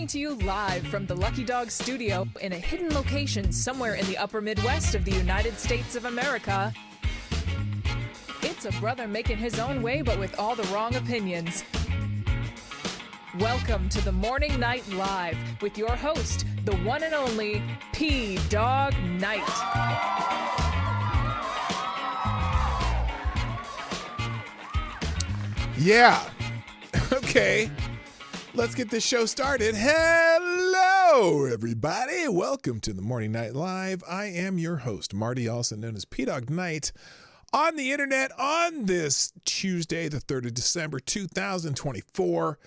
Coming to you live from the Lucky Dog studio in a hidden location somewhere in the upper Midwest of the United States of America. It's a brother making his own way, but with all the wrong opinions. Welcome to the Morning Night Live with your host, the one and only P-Dog Knight. Yeah. Okay. Let's get this show started. Hello, everybody. Welcome to the Morning Night Live. I am your host, Marty, also known as P-Dog Knight, on the internet on this Tuesday, the 3rd of December, 2024.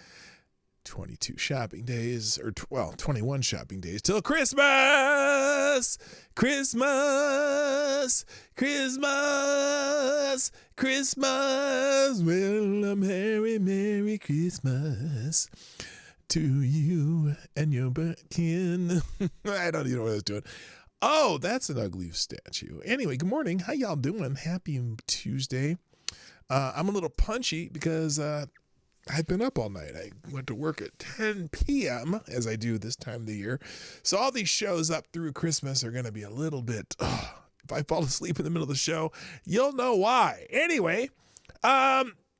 22 shopping days, or 21 shopping days till Christmas. Christmas. Christmas. Christmas. Well, a merry, merry Christmas to you and your kin. I don't even know what I was doing. Oh, that's an ugly statue. Anyway, good morning. How y'all doing? Happy Tuesday. I'm a little punchy because I've been up all night. I went to work at 10 p.m. as I do this time of the year. So all these shows up through Christmas are going to be a little bit, if I fall asleep in the middle of the show, you'll know why. Anyway,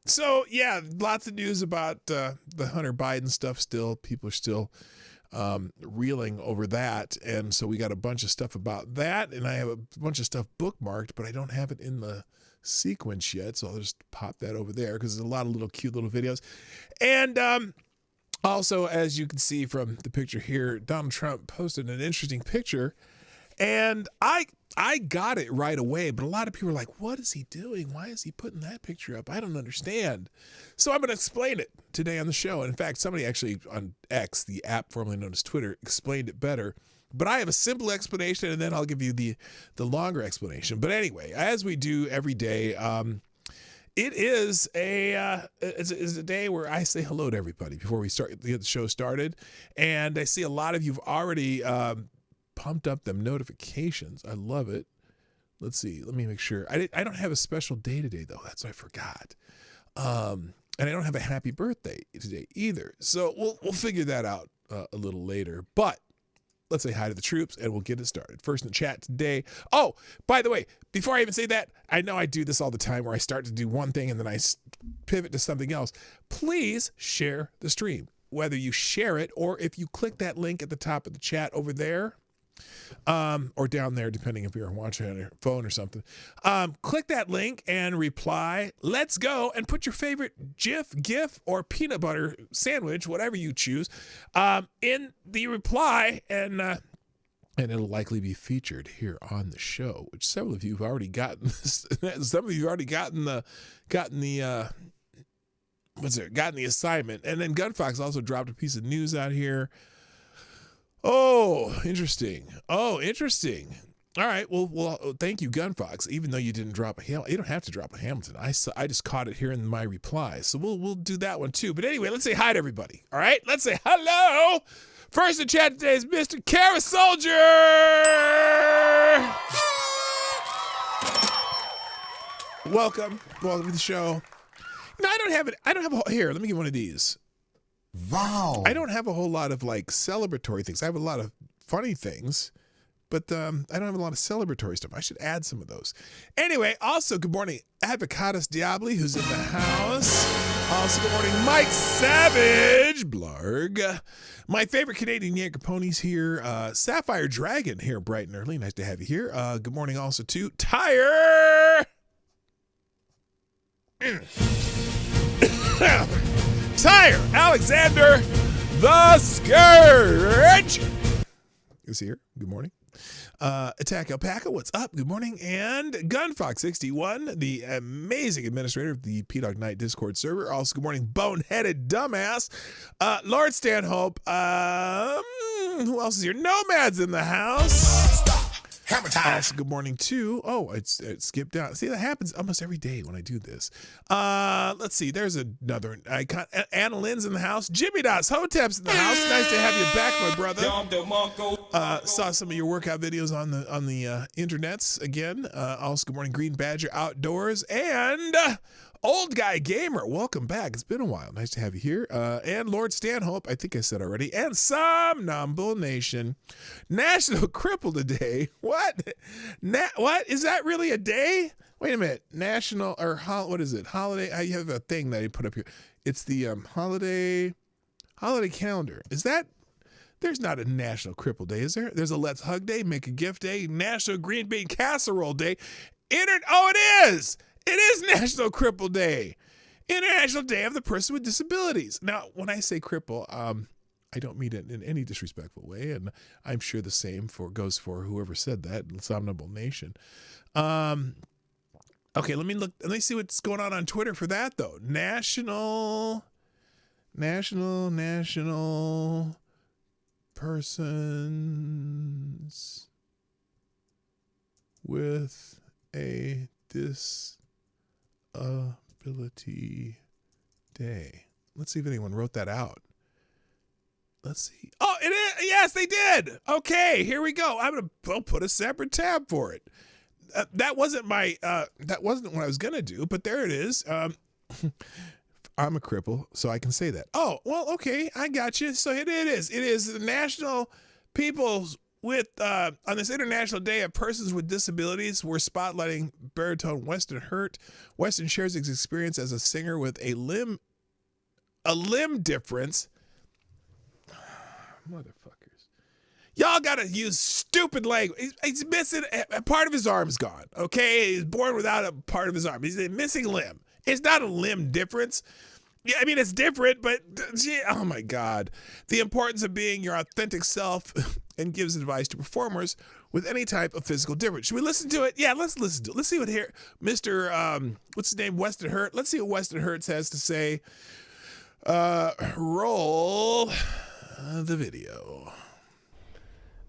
so yeah, lots of news about the Hunter Biden stuff still. People are still reeling over that. And so we got a bunch of stuff about that. And I have a bunch of stuff bookmarked, but I don't have it in the sequence yet, so I'll just pop that over there because there's a lot of little cute little videos. And also, as you can see from the picture here, Donald Trump posted an interesting picture, and I got it right away, but a lot of people are like, what is he doing? Why is he putting that picture up? I don't understand. So I'm going to explain it today on the show. And in fact, somebody actually on X, the app formerly known as Twitter, explained it better. But I have a simple explanation, and then I'll give you the longer explanation. But anyway, as we do every day, it is it's a day where I say hello to everybody before we get the show started. And I see a lot of you've already pumped up them notifications. I love it. Let's see. Let me make sure. I don't have a special day today, though. That's what I forgot. And I don't have a happy birthday today either. So we'll figure that out a little later. But let's say hi to the troops, and we'll get it started. First in the chat today. Oh, by the way, before I even say that, I know I do this all the time where I start to do one thing and then I pivot to something else. Please share the stream, whether you share it or if you click that link at the top of the chat over there, or down there, depending if you're watching on your phone or something. Click that link and reply, let's go, and put your favorite GIF, or peanut butter sandwich, whatever you choose, in the reply, and it'll likely be featured here on the show, which several of you have already gotten. Some of you have already gotten the assignment. And then Gunfox also dropped a piece of news out here. Oh, interesting. All right. Well, thank you, Gunfox. Even though you didn't drop you don't have to drop a Hamilton. I just caught it here in my reply. So we'll do that one too. But anyway, let's say hi to everybody. All right. Let's say hello. First in chat today is Mr. Kara Soldier. Welcome to the show. No, I don't have it. Here, let me get one of these. Wow. I don't have a whole lot of like celebratory things. I have a lot of funny things, but I don't have a lot of celebratory stuff. I should add some of those. Anyway, also good morning, Avocados Diabli, who's in the house. Also good morning, Mike Savage, Blarg. My favorite Canadian Yankee ponies here, Sapphire Dragon here bright and early. Nice to have you here. Good morning also to Tyre. Tyre Alexander the Scourge is here. Good morning. Attack Alpaca, what's up? Good morning. And Gunfox61, the amazing administrator of the P-Dog Knight Discord server. Also, good morning, Boneheaded Dumbass. Lord Stanhope. Who else is here? Nomad's in the house. Hammer time. Also, good morning too. Oh, it skipped out. See, that happens almost every day when I do this. Let's see. There's another icon. Anna Lynn's in the house. Jimmy Dots Hotep's in the house. Nice to have you back, my brother. Saw some of your workout videos on the internets again. Also, good morning, Green Badger Outdoors. And Old Guy Gamer, welcome back. It's been a while. Nice to have you here. And Lord Stanhope, I think I said already. And Somnambule Nation. National Cripple Day. What? What? Is that really a day? Wait a minute. National, or what is it? Holiday. I have a thing that I put up here. It's the holiday calendar. Is that? There's not a National Cripple Day, is there? There's a Let's Hug Day, Make a Gift Day, National Green Bean Casserole Day. Oh, it is! It is National Cripple Day. International Day of the Person with Disabilities. Now, when I say cripple, I don't mean it in any disrespectful way, and I'm sure the same goes for whoever said that, Somnambule Nation. Okay, let me see what's going on Twitter for that, though. National Persons with a Disability Day. Let's see if anyone wrote that out. Let's see. Oh, it is. Yes, they did. Okay, here we go. I'll put a separate tab for it. That wasn't what I was gonna do, but there it is. I'm a cripple, so I can say that. Oh, well, okay, I got you. So it is. It is the National People's with on this International Day of Persons with Disabilities. We're spotlighting baritone Weston Hurt. Weston shares his experience as a singer with a limb difference. Motherfuckers. Y'all gotta use stupid language. He's missing a part of his arm's gone. Okay, he's born without a part of his arm. He's a missing limb. It's not a limb difference. Yeah, I mean, it's different, but oh my God. The importance of being your authentic self and gives advice to performers with any type of physical difference. Should we listen to it? Yeah, let's listen to it. Let's see what here, Mr. What's his name? Weston Hurt. Let's see what Weston Hurt has to say. Roll the video.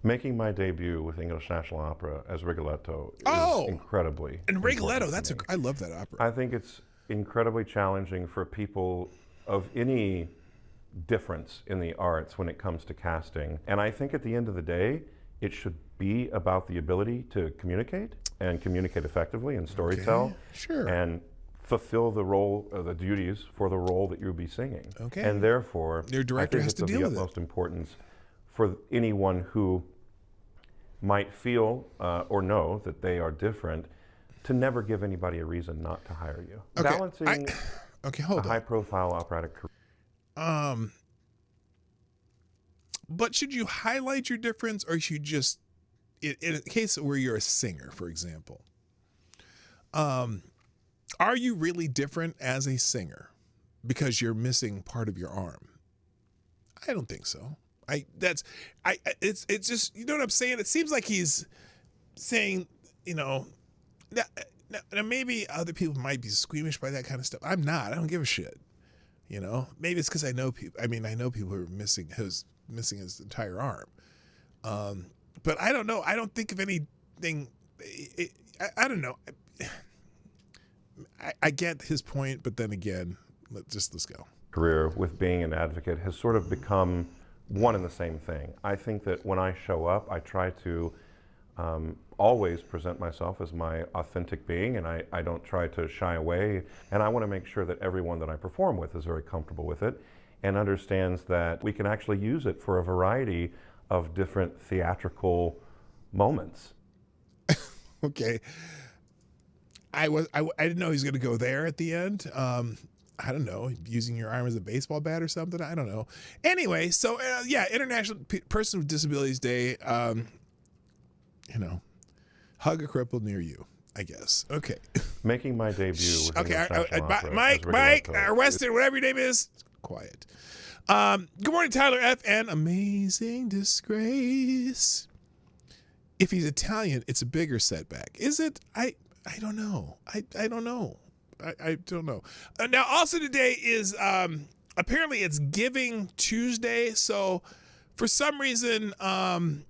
Making my debut with English National Opera as Rigoletto is incredibly. And Rigoletto, I love that opera. I think it's incredibly challenging for people of any difference in the arts when it comes to casting. And I think at the end of the day, it should be about the ability to communicate and communicate effectively and storytell. Okay, sure. And fulfill the role, the duties for the role that you'll be singing. Okay. And therefore, your director I think has it's to of deal the with utmost importance for anyone who might feel or know that they are different to never give anybody a reason not to hire you. Okay. Balancing hold a high-profile operatic career. But should you highlight your difference, or should you just, in a case where you're a singer, for example, are you really different as a singer because you're missing part of your arm? I don't think so. It's just, you know what I'm saying? It seems like he's saying, now maybe other people might be squeamish by that kind of stuff. I'm not. I don't give a shit. Maybe it's because I know people. I mean, I know people who are missing his entire arm. But I don't know. I don't think of anything. I don't know. I get his point, but then again, let's go. Career with being an advocate has sort of become one and the same thing. I think that when I show up, I try to always present myself as my authentic being, and I don't try to shy away. And I want to make sure that everyone that I perform with is very comfortable with it and understands that we can actually use it for a variety of different theatrical moments. Okay. I didn't know he was going to go there at the end. I don't know, using your arm as a baseball bat or something. I don't know. Anyway, so International Person with Disabilities Day. Hug a cripple near you, I guess. Okay. Making my debut. With okay, Mike, Weston, whatever your name is, quiet. Good morning, Tyler F. and Amazing Disgrace. If he's Italian, it's a bigger setback. Is it? I don't know. I don't know. I don't know. Now, also today is apparently it's Giving Tuesday. So for some reason, I'm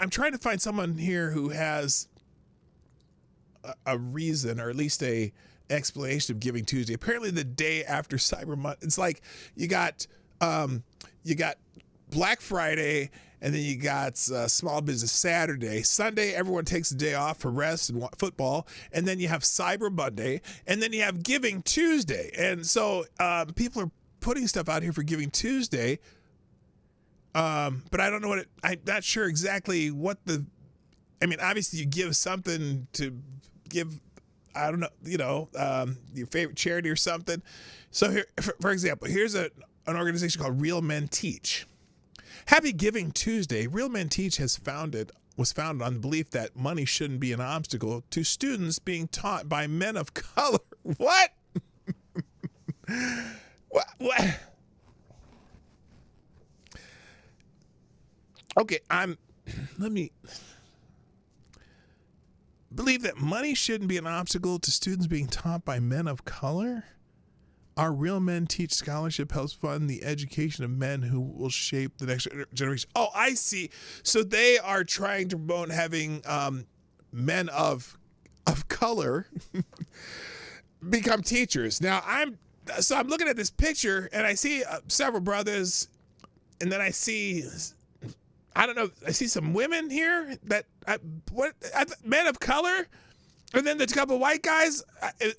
trying to find someone here who has a reason, or at least a explanation of Giving Tuesday. Apparently, the day after Cyber Monday, it's like you got Black Friday, And then you got Small Business Saturday. Sunday, everyone takes a day off for rest and football. And then you have Cyber Monday. And then you have Giving Tuesday. And so people are putting stuff out here for Giving Tuesday. But I don't know I'm not sure exactly what obviously you give something to give, I don't know, your favorite charity or something. So here, for example, here's an organization called Real Men Teach. Happy Giving Tuesday. Real Men Teach was founded on the belief that money shouldn't be an obstacle to students being taught by men of color. What? What? Okay, let me believe that money shouldn't be an obstacle to students being taught by men of color. Our Real Men Teach scholarship helps fund the education of men who will shape the next generation. Oh, I see. So they are trying to promote having men of color become teachers. Now I'm looking at this picture and I see several brothers, and then I see, I don't know, I see some women here men of color. And then there's a couple of white guys.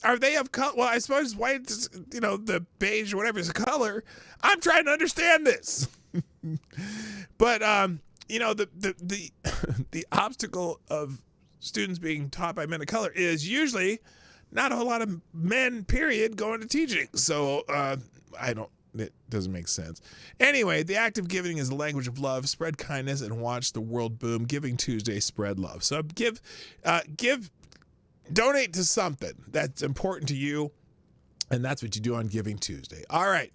Are they of color? Well, I suppose white, the beige or whatever is a color. I'm trying to understand this. But, the obstacle of students being taught by men of color is usually not a whole lot of men, period, going to teaching. So it doesn't make sense. Anyway, the act of giving is the language of love. Spread kindness and watch the world boom. Giving Tuesday, spread love. So donate to something that's important to you, and that's what you do on Giving Tuesday. All right.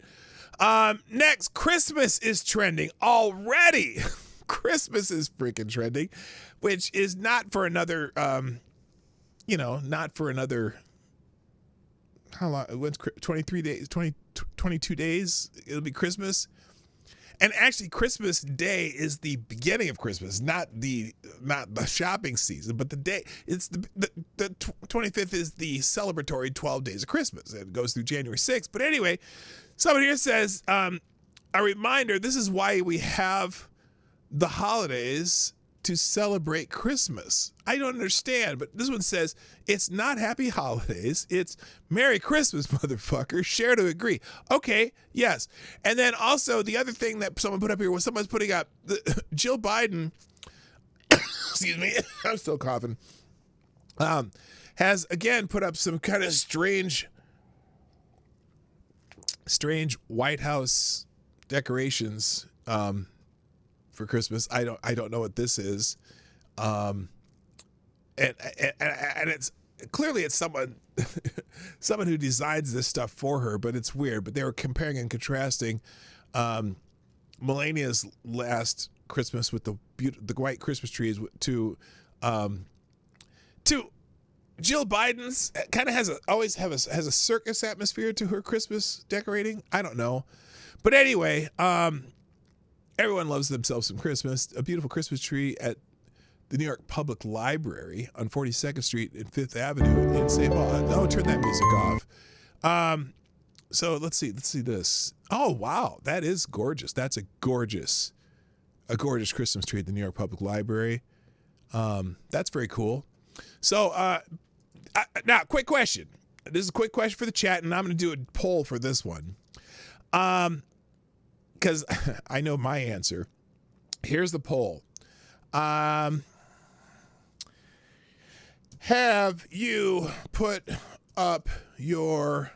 Next, Christmas is trending already. Christmas is freaking trending, which is not for another, how long? When's 23 days, 22 days? It'll be Christmas. And actually, Christmas Day is the beginning of Christmas, not the shopping season, but the day. It's the 25th is the celebratory 12 days of Christmas. It goes through January 6th. But anyway, someone here says, a reminder, this is why we have the holidays to celebrate Christmas. I don't understand, but this one says, it's not Happy Holidays, it's Merry Christmas, motherfucker. Share to agree. Okay, yes. And then also the other thing that someone put up here was someone's putting up, Jill Biden, excuse me, I'm still coughing, has again put up some kind of strange White House decorations for Christmas. I don't know what this is, and it's clearly it's someone who designs this stuff for her, but it's weird. But they were comparing and contrasting Melania's last Christmas with the white Christmas trees to Jill Biden's. Kind of has a circus atmosphere to her Christmas decorating. I don't know, but anyway. Everyone loves themselves some Christmas. A beautiful Christmas tree at the New York Public Library on 42nd Street and 5th Avenue in St. Paul. Oh, turn that music off. So let's see this. Oh, wow. That is gorgeous. That's a gorgeous Christmas tree at the New York Public Library. That's very cool. So now, quick question. This is a quick question for the chat, and I'm going to do a poll for this one. Because I know my answer. Here's the poll. Have you put up your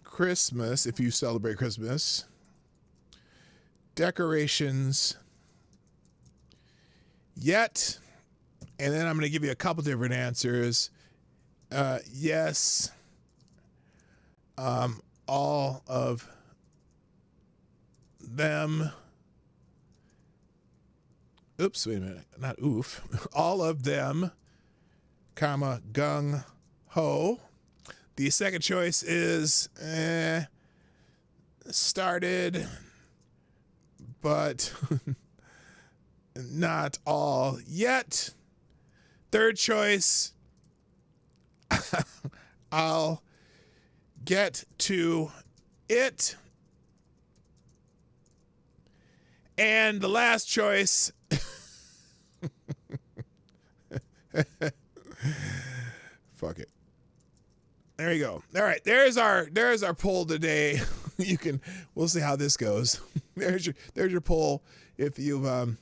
Christmas, if you celebrate Christmas, decorations yet? And then I'm going to give you a couple different answers. Yes. All of them. Oops, wait a minute. Not oof. All of them, comma, gung ho. The second choice is started, but not all yet. Third choice, I'll get to it. And the last choice. Fuck it. There you go. All right, there's our poll today. We'll see how this goes. There's your poll. If you've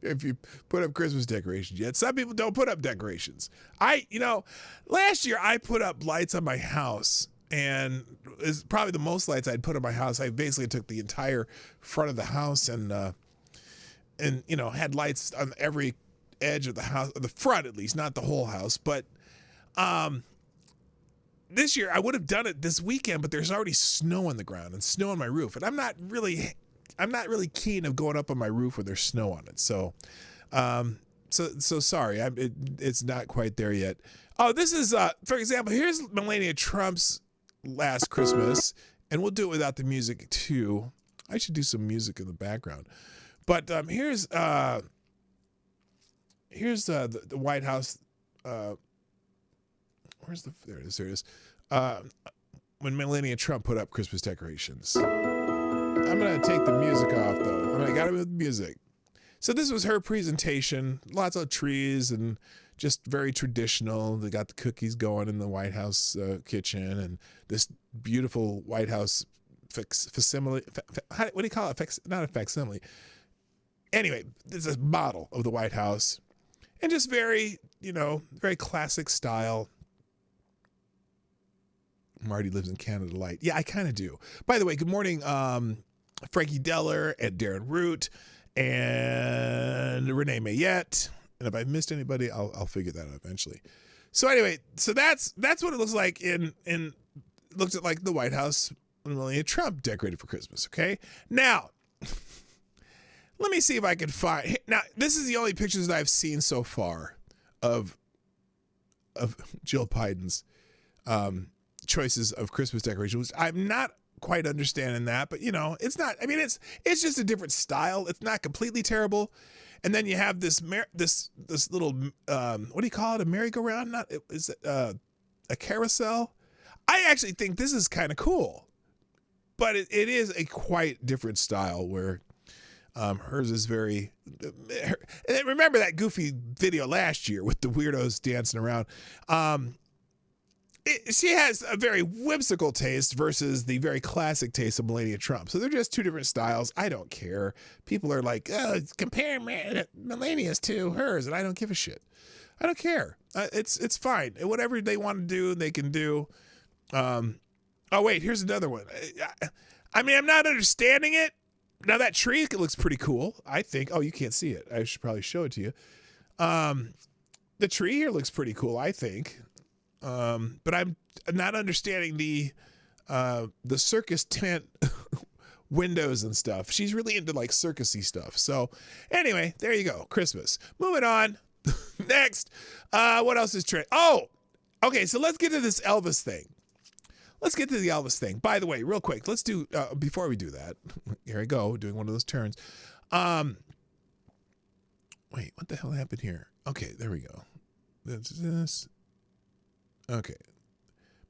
if you put up Christmas decorations yet. Some people don't put up decorations. Last year I put up lights on my house, and it's probably the most lights I'd put on my house. I basically took the entire front of the house and had lights on every edge of the house, the front at least, not the whole house. But this year I would have done it this weekend, but there's already snow on the ground and snow on my roof, and I'm not really keen of going up on my roof when there's snow on it. So sorry, it's not quite there yet. Oh, this is for example, here's Melania Trump's last Christmas, and we'll do it without the music too. I should do some music in the background, but here's the White House. There it is. When Melania Trump put up Christmas decorations. I'm going to take the music off, though. I got it with music. So this was her presentation. Lots of trees and just very traditional. They got the cookies going in the White House kitchen, and this beautiful White House facsimile. What do you call it? Not a facsimile. Anyway, it's a model of the White House. And just very, very classic style. Marty lives in Canada Light. Yeah, I kind of do. By the way, good morning, Frankie Deller and Darren Root and Renee Mayette. And if I missed anybody, I'll figure that out eventually. So anyway, that's what it looks like looks like the White House when Melania Trump decorated for Christmas. Okay, now let me see if I can find. Now this is the only pictures that I've seen so far of Jill Biden's choices of Christmas decorations. I'm not quite understanding that, but it's not. I mean, it's just a different style. It's not completely terrible. And then you have this little what do you call it? A merry-go-round? Not is it a carousel? I actually think this is kind of cool, but it is a quite different style where hers is very. And remember that goofy video last year with the weirdos dancing around. She has a very whimsical taste versus the very classic taste of Melania Trump. So they're just two different styles. I don't care. People are like, compare Melania's to hers, and I don't give a shit. I don't care. It's fine. Whatever they want to do, they can do. Oh, wait, here's another one. I mean, I'm not understanding it. Now, that tree looks pretty cool, I think. Oh, you can't see it. I should probably show it to you. The tree here looks pretty cool, I think. But I'm not understanding the circus tent windows and stuff. She's really into like circusy stuff. So anyway, there you go. Christmas. Moving on. Next. What else is trend? Oh, okay. So let's get to this Elvis thing. Let's get to the Elvis thing. By the way, real quick, let's do, before we do that, here I go, doing one of those turns. Wait, what the hell happened here? Okay, there we go. This. Okay.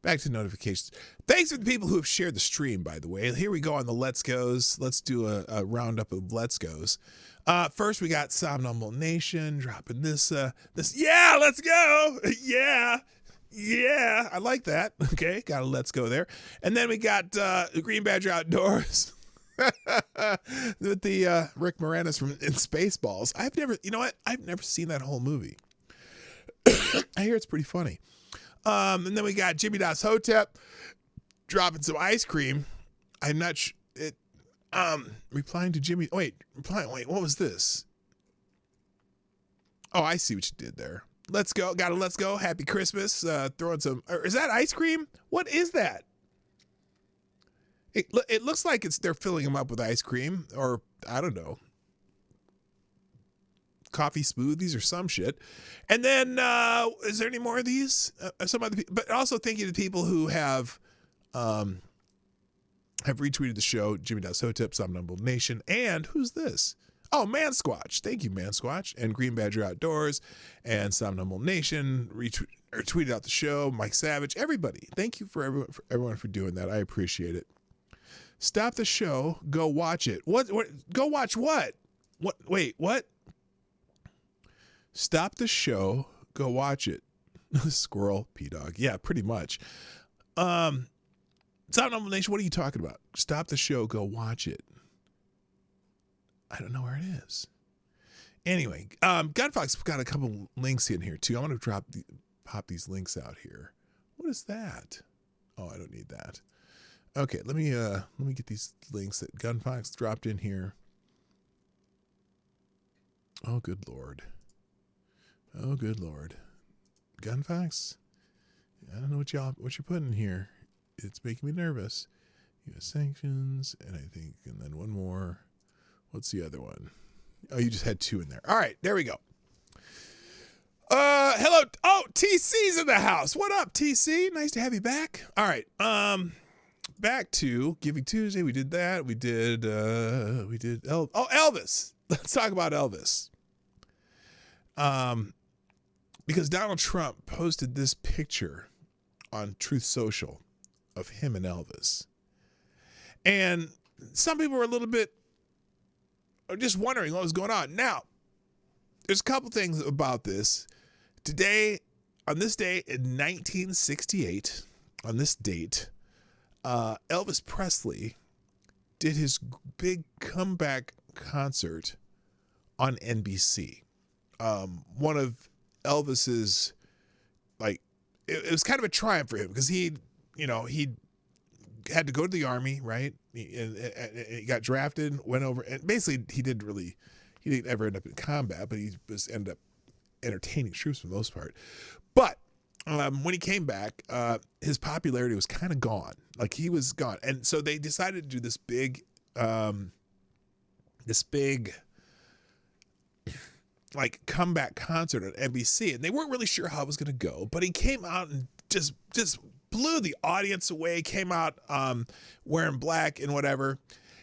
Back to notifications. Thanks to the people who have shared the stream, by the way. Here we go on the Let's Goes. Let's do a roundup of Let's Goes. First, we got Somnambule Nation dropping this. Yeah, let's go. Yeah. I like that. Okay, got a Let's Go there. And then we got Green Badger Outdoors with the Rick Moranis from in Spaceballs. I've never seen that whole movie. I hear it's pretty funny. And then we got Jimmy Das Hotep dropping some ice cream. I'm not sure. Replying to Jimmy. Wait, what was this? Oh, I see what you did there. Let's go. Got a Let's Go. Happy Christmas. Throwing some. Is that ice cream? What is that? It looks like they're filling them up with ice cream, or I don't know, coffee smoothies or some shit. And then is there any more of these? Some other people, but also thank you to people who have retweeted the show. Jimmy Das Hotep, Somnambule Nation, and who's this? Oh, Man-Squatch. Thank you, Man-Squatch. And Green Badger Outdoors and Somnambule Nation tweeted out the show. Mike Savage, everybody. Thank you for everyone for doing that. I appreciate it. Stop the show. Go watch it. What? Go watch what? What? Wait, what? Stop the show. Go watch it. Squirrel, P-Dog. Yeah, pretty much. Sound Nation, what are you talking about? Stop the show. Go watch it. I don't know where it is. Anyway, Gunfox got a couple links in here too. I want to pop these links out here. What is that? Oh, I don't need that. Okay, let me get these links that Gunfox dropped in here. Oh, good Lord. Oh, good Lord. Gunfox? I don't know what you're putting in here. It's making me nervous. U.S. sanctions, and I think, and then one more. What's the other one? Oh, you just had two in there. All right, there we go. Hello. Oh, TC's in the house. What up, TC? Nice to have you back. All right. Back to Giving Tuesday. We did that. We did Elvis. Let's talk about Elvis. Because Donald Trump posted this picture on Truth Social of him and Elvis. And some people were a little bit just wondering what was going on. Now, there's a couple things about this. Today, on this day in 1968, on this date, Elvis Presley did his big comeback concert on NBC. One of Elvis's, like, it was kind of a triumph for him because he had to go to the army, right? He got drafted, went over, and basically he didn't ever end up in combat, but he just ended up entertaining troops for the most part. But when he came back, his popularity was kind of gone. Like, he was gone. And so they decided to do this big like comeback concert at NBC, and they weren't really sure how it was going to go, but he came out and just blew the audience away, came out wearing black and whatever,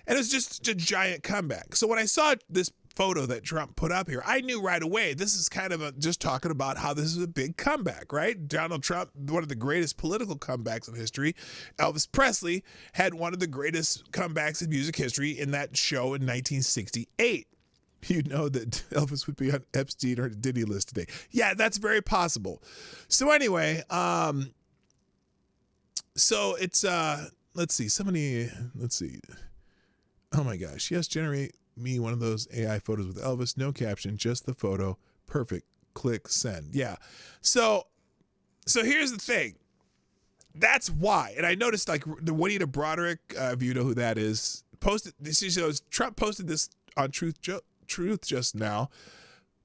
and it was just a giant comeback. So when I saw this photo that Trump put up here, I knew right away this is kind of just talking about how this is a big comeback, right? Donald Trump, one of the greatest political comebacks in history. Elvis Presley had one of the greatest comebacks in music history in that show in 1968. You know that Elvis would be on Epstein or Diddy list today. Yeah, that's very possible. So anyway, so it's let's see. Oh my gosh. Yes, generate me one of those AI photos with Elvis, no caption, just the photo. Perfect. Click send. Yeah. So here's the thing. That's why. And I noticed, like, the Juanita Broderick, if you know who that is, posted this. Shows Trump posted this on Truth just now.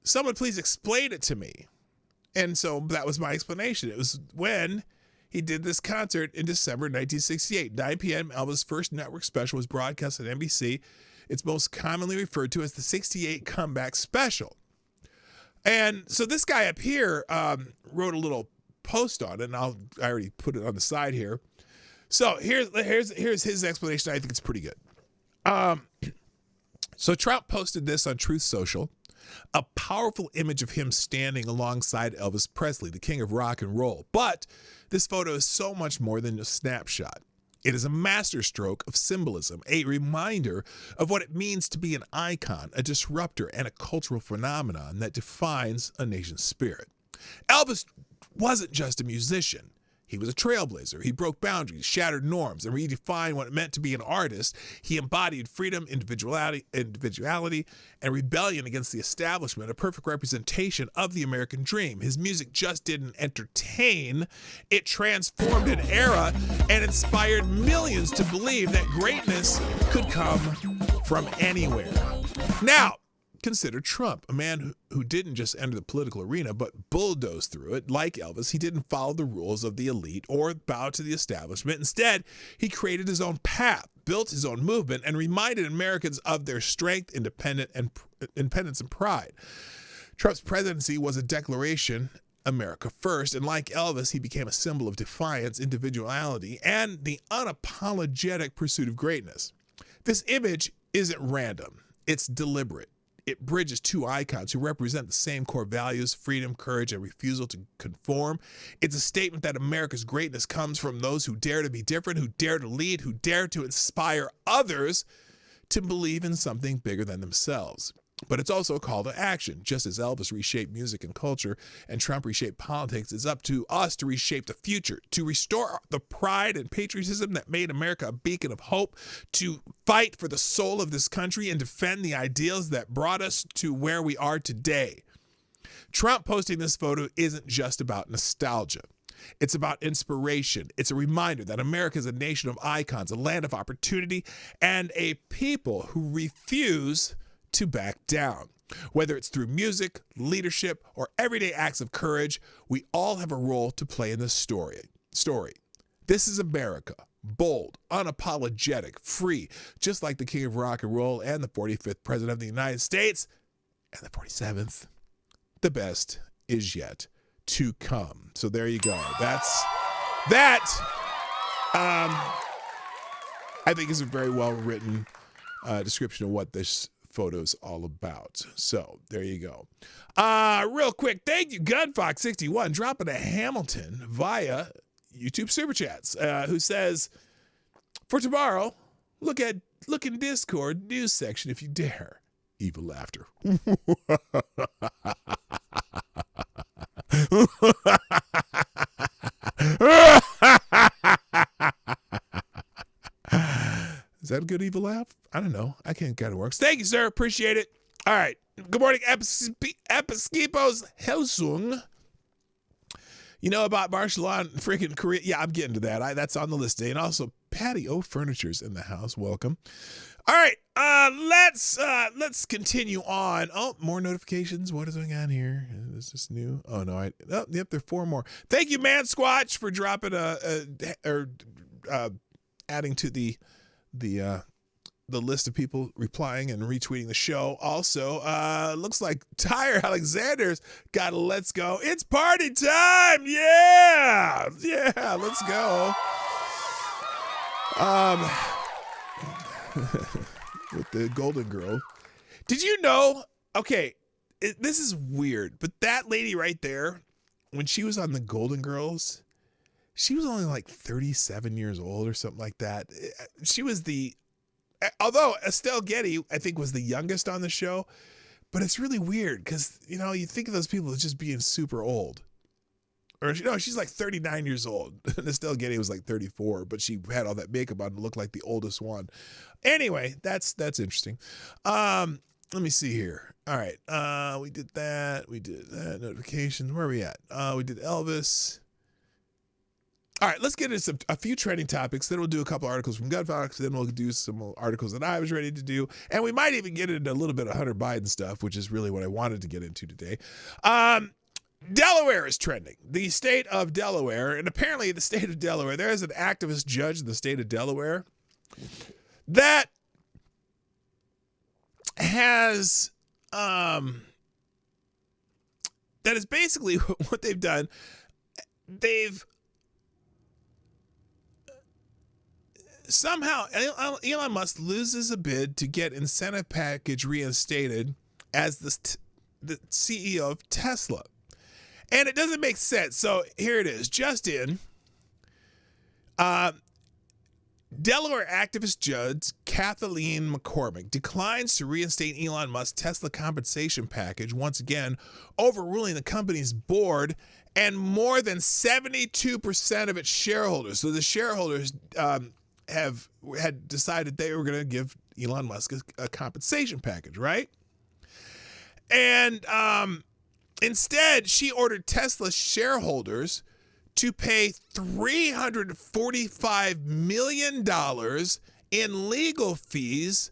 Someone please explain it to me. And so that was my explanation. It was when he did this concert in December 1968. 9 p.m. Elvis' first network special was broadcast on NBC. It's most commonly referred to as the 68 Comeback Special. And so this guy up here wrote a little post on it, and I already put it on the side here. So here's his explanation. I think it's pretty good. So Trump posted this on Truth Social, a powerful image of him standing alongside Elvis Presley, the king of rock and roll. But this photo is so much more than a snapshot. It is a masterstroke of symbolism, a reminder of what it means to be an icon, a disruptor, and a cultural phenomenon that defines a nation's spirit. Elvis wasn't just a musician. He was a trailblazer. He broke boundaries, shattered norms, and redefined what it meant to be an artist. He embodied freedom, individuality, and rebellion against the establishment, a perfect representation of the American dream. His music just didn't entertain. It transformed an era and inspired millions to believe that greatness could come from anywhere. Now, consider Trump, a man who didn't just enter the political arena, but bulldozed through it. Like Elvis, he didn't follow the rules of the elite or bow to the establishment. Instead, he created his own path, built his own movement, and reminded Americans of their strength, independence, and pride. Trump's presidency was a declaration, America first, and like Elvis, he became a symbol of defiance, individuality, and the unapologetic pursuit of greatness. This image isn't random. It's deliberate. it bridges two icons who represent the same core values, freedom, courage, and refusal to conform. It's a statement that America's greatness comes from those who dare to be different, who dare to lead, who dare to inspire others to believe in something bigger than themselves. But it's also a call to action. Just as Elvis reshaped music and culture and Trump reshaped politics, it's up to us to reshape the future, to restore the pride and patriotism that made America a beacon of hope, to fight for the soul of this country and defend the ideals that brought us to where we are today. Trump posting this photo isn't just about nostalgia. It's about inspiration. It's a reminder that America is a nation of icons, a land of opportunity, and a people who refuse to back down. Whether it's through music, leadership, or everyday acts of courage, we all have a role to play in this story. This is America, bold, unapologetic, free, just like the king of rock and roll and the 45th president of the United States, and the 47th. The best is yet to come. So there you go. I think is a very well written description of what this photo's all about. So there you go. Real quick, thank you, Gunfox61, dropping a Hamilton via YouTube Super Chats, who says, for tomorrow, look in Discord news section if you dare. Evil laughter. Is that a good evil laugh? I don't know. I can't kind of works. Thank you, sir. Appreciate it. All right. Good morning, Episkipos Helsung. You know about martial law in freaking Korea? Yeah, I'm getting to that. That's on the list today. And also, Patio Furniture's in the house. Welcome. All right. Let's continue on. Oh, more notifications. What is going on here? Is this new? Oh no. Yep. There are 4 more. Thank you, Man Squatch, for dropping adding to the list of people replying and retweeting the show. Also, looks like Tyre Alexander's got a let's go. It's party time. Yeah, let's go. With the Golden Girl. Did you know? Okay, this is weird, but that lady right there, when she was on the Golden Girls, she was only like 37 years old or something like that. She was although Estelle Getty, I think, was the youngest on the show, but it's really weird because, you think of those people as just being super old. Or, she's like 39 years old. And Estelle Getty was like 34, but she had all that makeup on to look like the oldest one. Anyway, that's interesting. Let me see here. All right. We did that. Notifications. Where are we at? We did Elvis. All right, let's get into a few trending topics. Then we'll do a couple articles from Gunfox. Then we'll do some articles that I was ready to do. And we might even get into a little bit of Hunter Biden stuff, which is really what I wanted to get into today. Delaware is trending. The state of Delaware, and apparently the state of Delaware, there is an activist judge in the state of Delaware that has, that is basically what they've done. They've somehow, Elon Musk loses a bid to get incentive package reinstated as the CEO of Tesla. And it doesn't make sense. So here it is. Just in, Delaware activist judge Kathleen McCormick declines to reinstate Elon Musk's Tesla compensation package, once again overruling the company's board and more than 72% of its shareholders. So the shareholders had decided they were going to give Elon Musk a compensation package, right? And instead, she ordered Tesla shareholders to pay $345 million in legal fees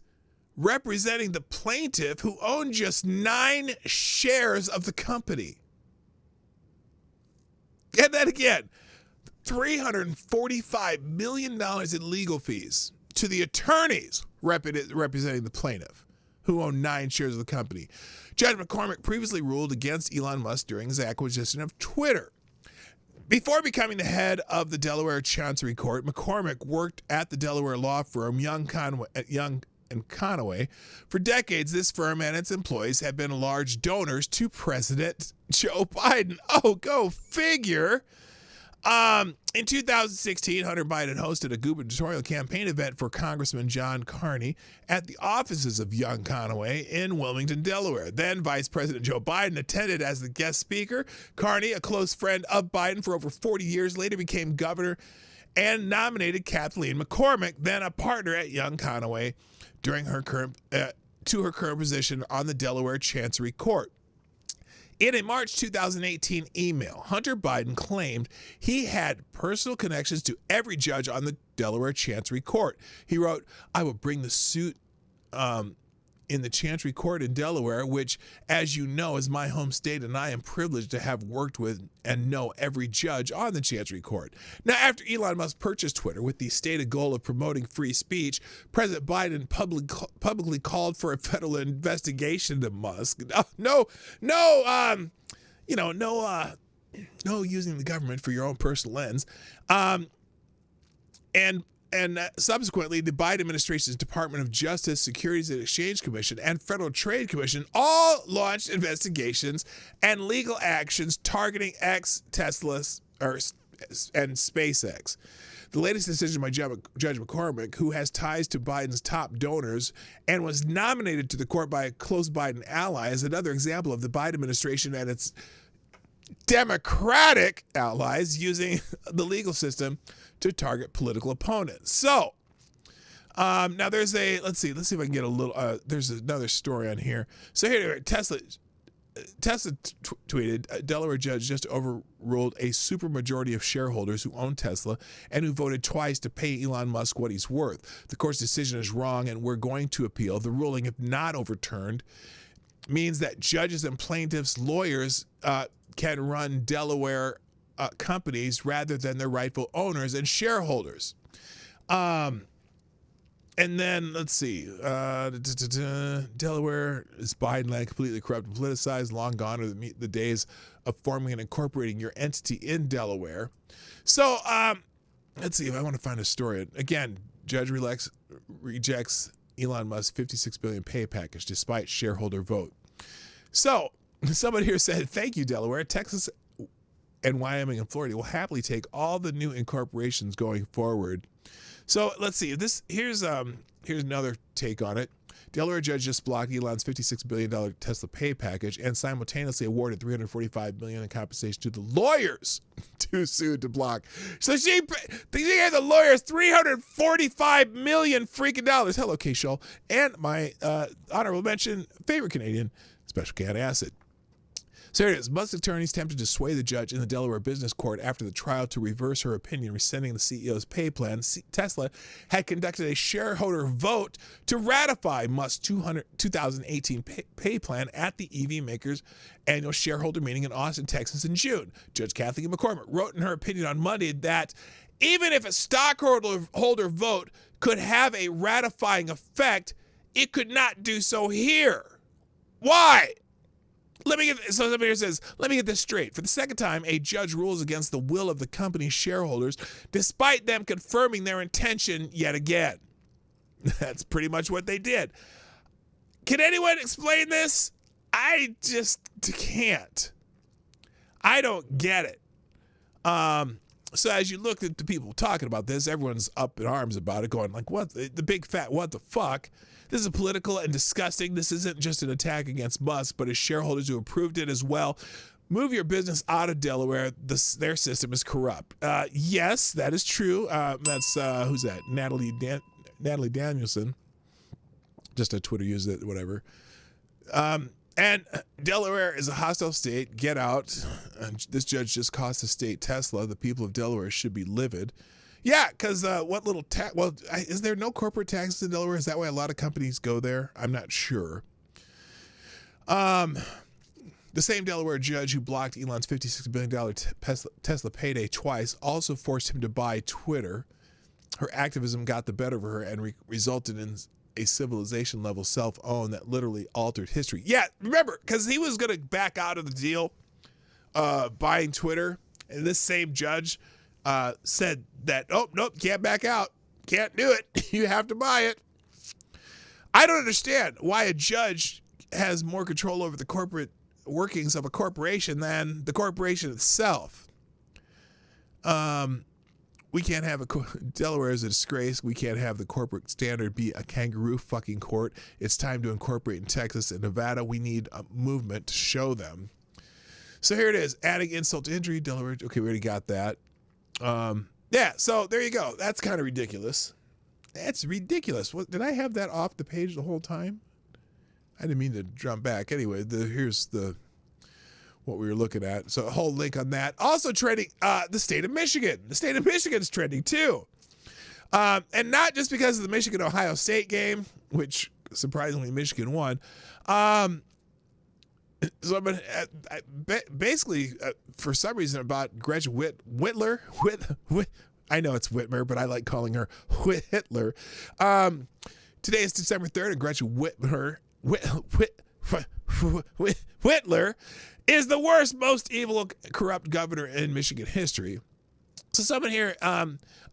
representing the plaintiff who owned just 9 shares of the company. Get that again. $345 million in legal fees to the attorneys representing the plaintiff, who owned 9 shares of the company. Judge McCormick previously ruled against Elon Musk during his acquisition of Twitter. Before becoming the head of the Delaware Chancery Court, McCormick worked at the Delaware law firm Young and Conaway. For decades, this firm and its employees have been large donors to President Joe Biden. Oh, go figure. In 2016, Hunter Biden hosted a gubernatorial campaign event for Congressman John Carney at the offices of Young Conaway in Wilmington, Delaware. Then Vice President Joe Biden attended as the guest speaker. Carney, a close friend of Biden for over 40 years, later became governor and nominated Kathleen McCormick, then a partner at Young Conaway, during her current position on the Delaware Chancery Court. In a March 2018 email, Hunter Biden claimed he had personal connections to every judge on the Delaware Chancery Court. He wrote, "I will bring the suit in the Chancery Court in Delaware, which, as you know, is my home state, and I am privileged to have worked with and know every judge on the Chancery Court." Now, after Elon Musk purchased Twitter with the stated goal of promoting free speech, President Biden publicly called for a federal investigation into Musk. No using the government for your own personal ends. And subsequently, the Biden administration's Department of Justice, Securities and Exchange Commission, and Federal Trade Commission all launched investigations and legal actions targeting Tesla, and SpaceX. The latest decision by Judge McCormick, who has ties to Biden's top donors and was nominated to the court by a close Biden ally, is another example of the Biden administration and its Democratic allies using the legal system to target political opponents. So now there's let's see if I can get a little, there's another story on here. So here, Tesla tweeted, a Delaware judge just overruled a supermajority of shareholders who own Tesla and who voted twice to pay Elon Musk what he's worth. The court's decision is wrong and we're going to appeal. The ruling, if not overturned, means that judges and plaintiffs' lawyers can run Delaware companies rather than their rightful owners and shareholders. And then let's see, Delaware is Biden-led, completely corrupt and politicized. Long gone are the days of forming and incorporating your entity in Delaware. So let's see if I want to find a story. Again, judge rejects Elon Musk's $56 billion pay package despite shareholder vote. So somebody here said, "Thank you, Delaware. Texas and Wyoming and Florida will happily take all the new incorporations going forward." So let's see. Here's another take on it. Delaware judge just blocked Elon's $56 billion Tesla pay package and simultaneously awarded $345 million in compensation to the lawyers too soon to block. So she gave the lawyers $345 million freaking dollars. Hello, K. Shull. And my honorable mention, favorite Canadian, Special Cat Acid. So here it is. Musk's attorneys attempted to sway the judge in the Delaware Business Court after the trial to reverse her opinion, rescinding the CEO's pay plan. Tesla had conducted a shareholder vote to ratify Musk's 2018 pay plan at the EV maker's annual shareholder meeting in Austin, Texas in June. Judge Kathleen McCormick wrote in her opinion on Monday that even if a stockholder vote could have a ratifying effect, it could not do so here. Why? So somebody here says, let me get this straight. For the second time, a judge rules against the will of the company's shareholders, despite them confirming their intention yet again. That's pretty much what they did. Can anyone explain this? I just can't. I don't get it. So as you look at the people talking about this, everyone's up in arms about it, going like, what the big fat what the fuck? This is political and disgusting. This isn't just an attack against Musk, but his shareholders who approved it as well. Move your business out of Delaware. Their system is corrupt. Yes, that is true. That's who's that? Natalie Danielson. Just a Twitter user, whatever. And Delaware is a hostile state. Get out. And this judge just cost the state Tesla. The people of Delaware should be livid. Yeah, because what little tax? Well, is there no corporate taxes in Delaware? Is that why a lot of companies go there? I'm not sure. The same Delaware judge who blocked Elon's $56 billion Tesla payday twice also forced him to buy Twitter. Her activism got the better of her and resulted in a civilization-level self-own that literally altered history. Yeah, remember, because he was going to back out of the deal, buying Twitter, and this same judge said that, oh, nope, can't back out. Can't do it. You have to buy it. I don't understand why a judge has more control over the corporate workings of a corporation than the corporation itself. We can't have Delaware is a disgrace. We can't have the corporate standard be a kangaroo fucking court. It's time to incorporate in Texas and Nevada. We need a movement to show them. So here it is, adding insult to injury. Delaware. Okay, we already got that. Yeah, so there you go. That's kind of ridiculous. That's ridiculous. What, did I have that off the page the whole time? I didn't mean to jump back. Anyway, here's what we were looking at. So a whole link on that. Also trending, the state of Michigan. The state of Michigan is trending too. And not just because of the Michigan-Ohio State game, which surprisingly Michigan won. So basically, for some reason, about Gretchen Whitler. I know it's Whitmer, but I like calling her Hitler. Today is December 3rd, and Gretchen Whitler is the worst, most evil, corrupt governor in Michigan history. So someone here,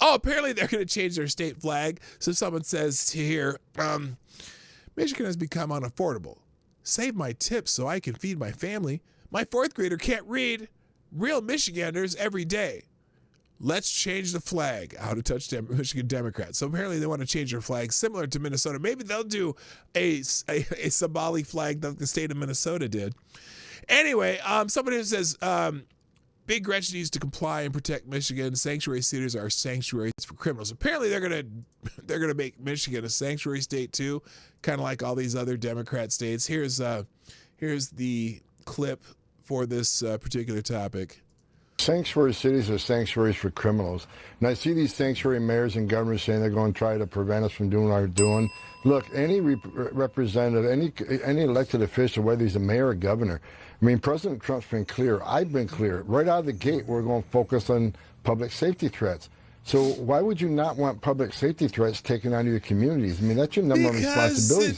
apparently they're going to change their state flag. So someone says here, Michigan has become unaffordable. Save my tips so I can feed my family. My fourth grader can't read. Real Michiganders every day. Let's change the flag. Out of touch, Michigan Democrats. So apparently they want to change their flag similar to Minnesota. Maybe they'll do a Somali flag that the state of Minnesota did. Anyway, somebody who says, Big Gretchen needs to comply and protect Michigan. Sanctuary cities are sanctuaries for criminals. Apparently they're gonna make Michigan a sanctuary state too, kind of like all these other Democrat states. Here's the clip for this particular topic. Sanctuary cities are sanctuaries for criminals. And I see these sanctuary mayors and governors saying they're going to try to prevent us from doing what we're doing. Look, any representative, any elected official, whether he's a mayor or governor, I mean, President Trump's been clear. I've been clear. Right out of the gate, we're going to focus on public safety threats. So why would you not want public safety threats taken onto your communities? I mean, that's your number one responsibility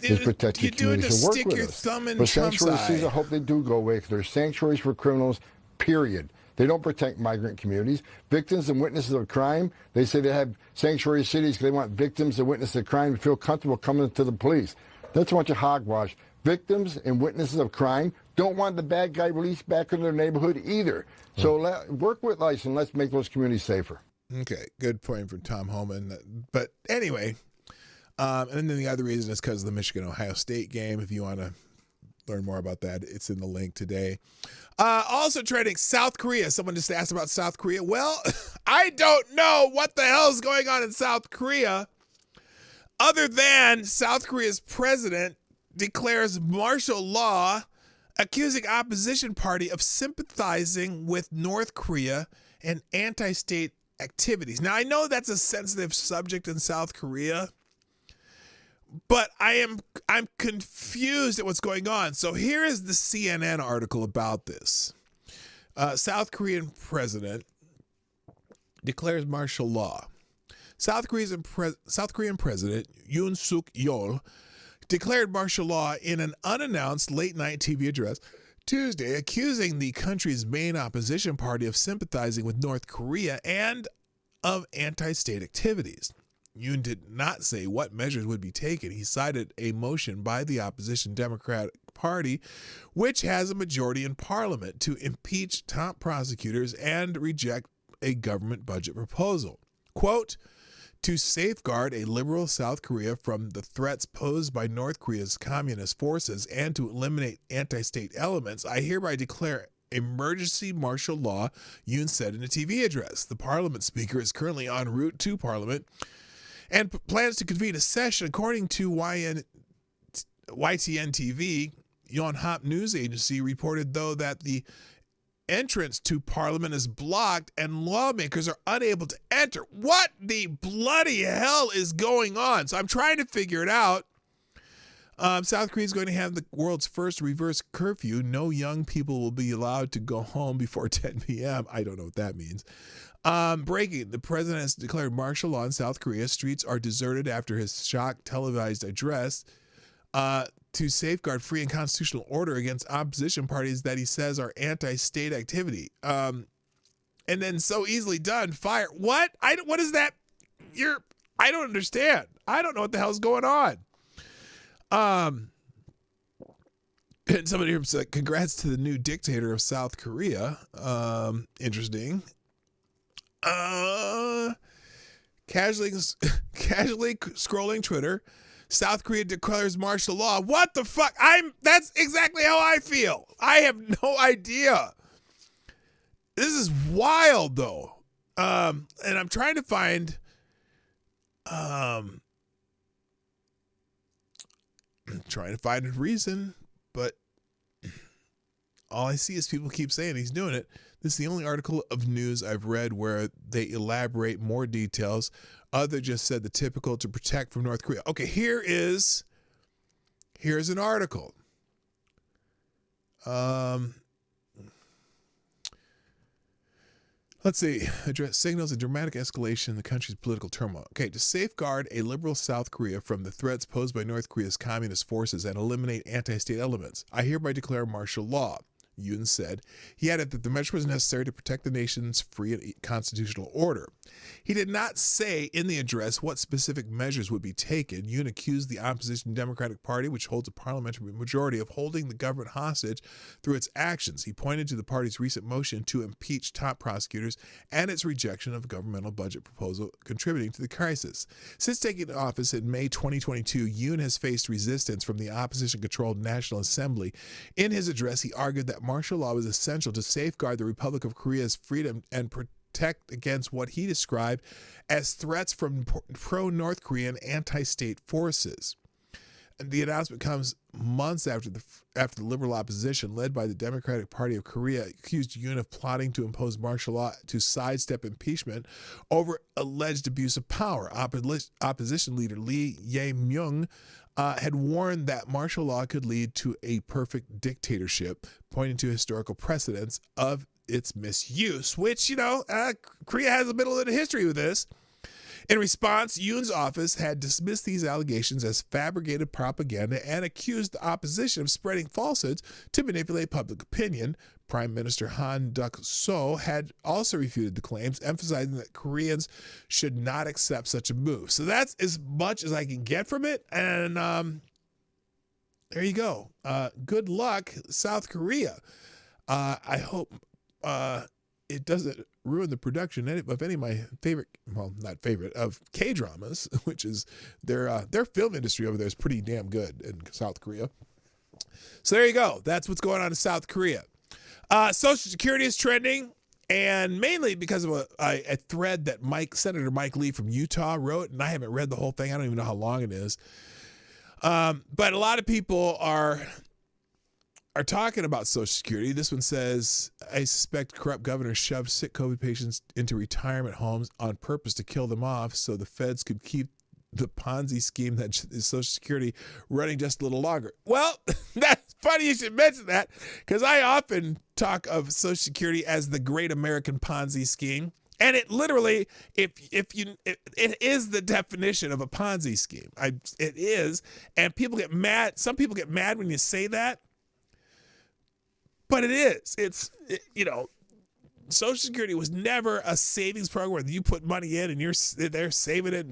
is protect your communities. So work with us. But sanctuary cities, I hope they do go away because they're sanctuaries for criminals, period. They don't protect migrant communities. Victims and witnesses of crime, they say they have sanctuary cities because they want victims and witnesses of crime to feel comfortable coming to the police. That's a bunch of hogwash. Victims and witnesses of crime don't want the bad guy released back into their neighborhood either. So work with us and let's make those communities safer. Okay, good point from Tom Homan. But anyway, and then the other reason is because of the Michigan-Ohio State game. If you want to learn more about that, it's in the link today. Also trending, South Korea. Someone just asked about South Korea. Well, I don't know what the hell is going on in South Korea other than South Korea's president declares martial law, accusing opposition party of sympathizing with North Korea and anti-state activities. Now, I know that's a sensitive subject in South Korea, but I'm confused at what's going on. So here is the CNN article about this. South Korean president declares martial law. South Korean president Yoon Suk Yeol declared martial law in an unannounced late-night TV address Tuesday, accusing the country's main opposition party of sympathizing with North Korea and of anti-state activities. Yoon did not say what measures would be taken. He cited a motion by the opposition Democratic Party, which has a majority in parliament, to impeach top prosecutors and reject a government budget proposal. Quote, to safeguard a liberal South Korea from the threats posed by North Korea's communist forces and to eliminate anti-state elements, I hereby declare emergency martial law, Yoon said in a TV address. The parliament speaker is currently en route to parliament and plans to convene a session. According to YTN TV, Yonhap news agency reported, though, that the entrance to parliament is blocked and lawmakers are unable to enter. What the bloody hell is going on? So I'm trying to figure it out. South Korea is going to have the world's first reverse curfew. No young people will be allowed to go home before 10 p.m. I don't know what that means. Breaking. The president has declared martial law in South Korea. Streets are deserted after his shock televised address to safeguard free and constitutional order against opposition parties that he says are anti-state activity. And then so easily done. Fire. What? What is that? I don't understand. I don't know what the hell's going on. And somebody here said, congrats to the new dictator of South Korea. Interesting. Casually scrolling Twitter. South Korea declares martial law. What the fuck? That's exactly how I feel. I have no idea. This is wild though. And I'm trying to find a reason, but all I see is people keep saying he's doing it. This is the only article of news I've read where they elaborate more details. Other just said the typical to protect from North Korea. Okay, here's an article. Let's see. Address signals a dramatic escalation in the country's political turmoil. Okay, to safeguard a liberal South Korea from the threats posed by North Korea's communist forces and eliminate anti-state elements, I hereby declare martial law, Yoon said. He added that the measure was necessary to protect the nation's free and constitutional order. He did not say in the address what specific measures would be taken. Yoon accused the opposition Democratic Party, which holds a parliamentary majority, of holding the government hostage through its actions. He pointed to the party's recent motion to impeach top prosecutors and its rejection of a governmental budget proposal contributing to the crisis. Since taking office in May 2022, Yoon has faced resistance from the opposition-controlled National Assembly. In his address, he argued that martial law was essential to safeguard the Republic of Korea's freedom and protect against what he described as threats from pro-North Korean anti-state forces. And the announcement comes months after the liberal opposition, led by the Democratic Party of Korea, accused Yoon of plotting to impose martial law to sidestep impeachment over alleged abuse of power. Opposition leader Lee Jae-myung had warned that martial law could lead to a perfect dictatorship, pointing to historical precedents of its misuse, which, Korea has a bit of a history with this. In response, Yoon's office had dismissed these allegations as fabricated propaganda and accused the opposition of spreading falsehoods to manipulate public opinion. Prime Minister Han Duck-seo had also refuted the claims, emphasizing that Koreans should not accept such a move. So that's as much as I can get from it. And there you go. Good luck, South Korea. I hope it doesn't ruin the production of any of my favorite, well, not favorite, of K-dramas, which is their film industry over there is pretty damn good in South Korea. So there you go. That's what's going on in South Korea. Social Security is trending, and mainly because of a thread that Senator Mike Lee from Utah wrote, and I haven't read the whole thing. I don't even know how long it is. But a lot of people are talking about Social Security. This one says, I suspect corrupt governors shoved sick COVID patients into retirement homes on purpose to kill them off so the feds could keep the Ponzi scheme that is Social Security running just a little longer. Well, that's funny you should mention that, because I often talk of Social Security as the great American Ponzi scheme. And it literally, it is the definition of a Ponzi scheme. It is. And people get mad. Some people get mad when you say that. But it is. Social Security was never a savings program where you put money in and they're saving it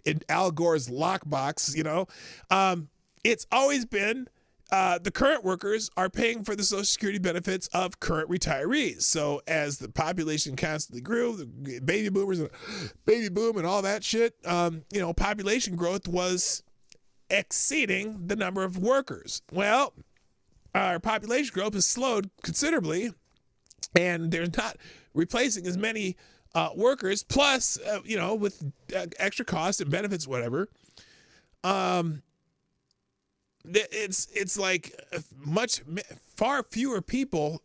in Al Gore's lockbox. It's always been the current workers are paying for the Social Security benefits of current retirees. So as the population constantly grew, the baby boom and all that shit, population growth was exceeding the number of workers. Well, our population growth has slowed considerably, and they're not replacing as many workers. Plus, with extra costs and benefits, whatever. It's like far fewer people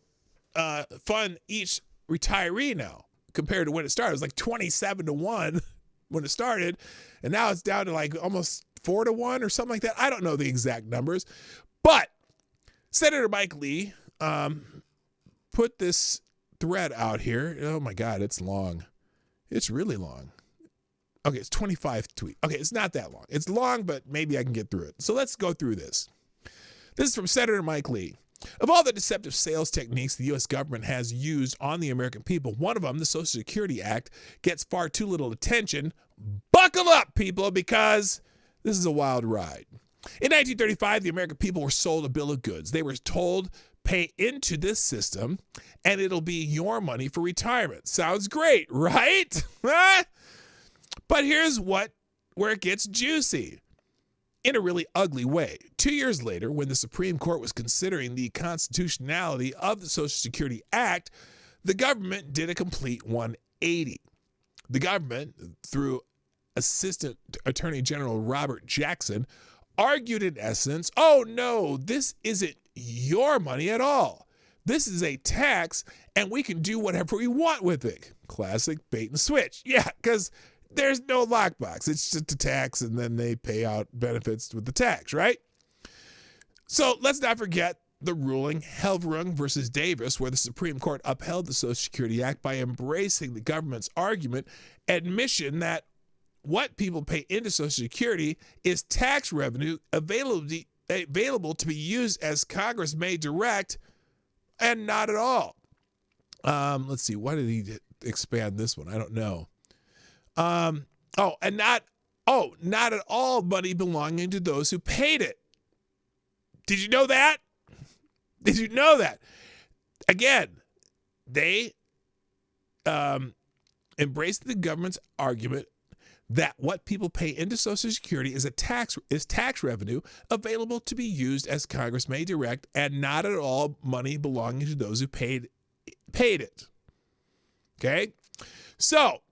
fund each retiree now compared to when it started. It was like 27-1 when it started, and now it's down to like almost 4-1 or something like that. I don't know the exact numbers, but Senator Mike Lee put this thread out here. Oh my God, it's long. It's really long. Okay, it's 25 tweets. Okay, it's not that long. It's long, but maybe I can get through it. So let's go through this. This is from Senator Mike Lee. Of all the deceptive sales techniques the U.S. government has used on the American people, one of them, the Social Security Act, gets far too little attention. Buckle up, people, because this is a wild ride. In 1935, the American people were sold a bill of goods. They were told, pay into this system, and it'll be your money for retirement. Sounds great, right? But here's where it gets juicy. In a really ugly way. 2 years later, when the Supreme Court was considering the constitutionality of the Social Security Act, the government did a complete 180. The government, through Assistant Attorney General Robert Jackson, argued in essence, oh no, this isn't your money at all. This is a tax, and we can do whatever we want with it. Classic bait and switch. Yeah, because there's no lockbox. It's just a tax, and then they pay out benefits with the tax, right? So let's not forget the ruling Helvrung versus Davis, where the Supreme Court upheld the Social Security Act by embracing the government's argument, admission that what people pay into Social Security is tax revenue available to be used as Congress may direct, and not at all. Let's see. Why did he expand this one? I don't know. Not at all money belonging to those who paid it. Did you know that? Did you know that? Again, they embraced the government's argument that what people pay into Social Security is tax revenue available to be used as Congress may direct, and not at all money belonging to those who paid it. Okay? So,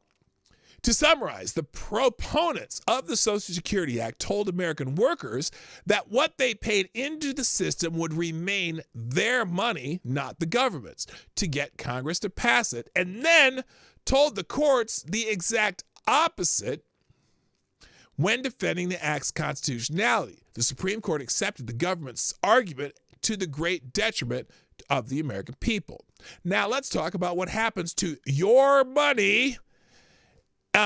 to summarize, the proponents of the Social Security Act told American workers that what they paid into the system would remain their money, not the government's, to get Congress to pass it, and then told the courts the exact opposite when defending the act's constitutionality. The Supreme Court accepted the government's argument to the great detriment of the American people. Now let's talk about what happens to your money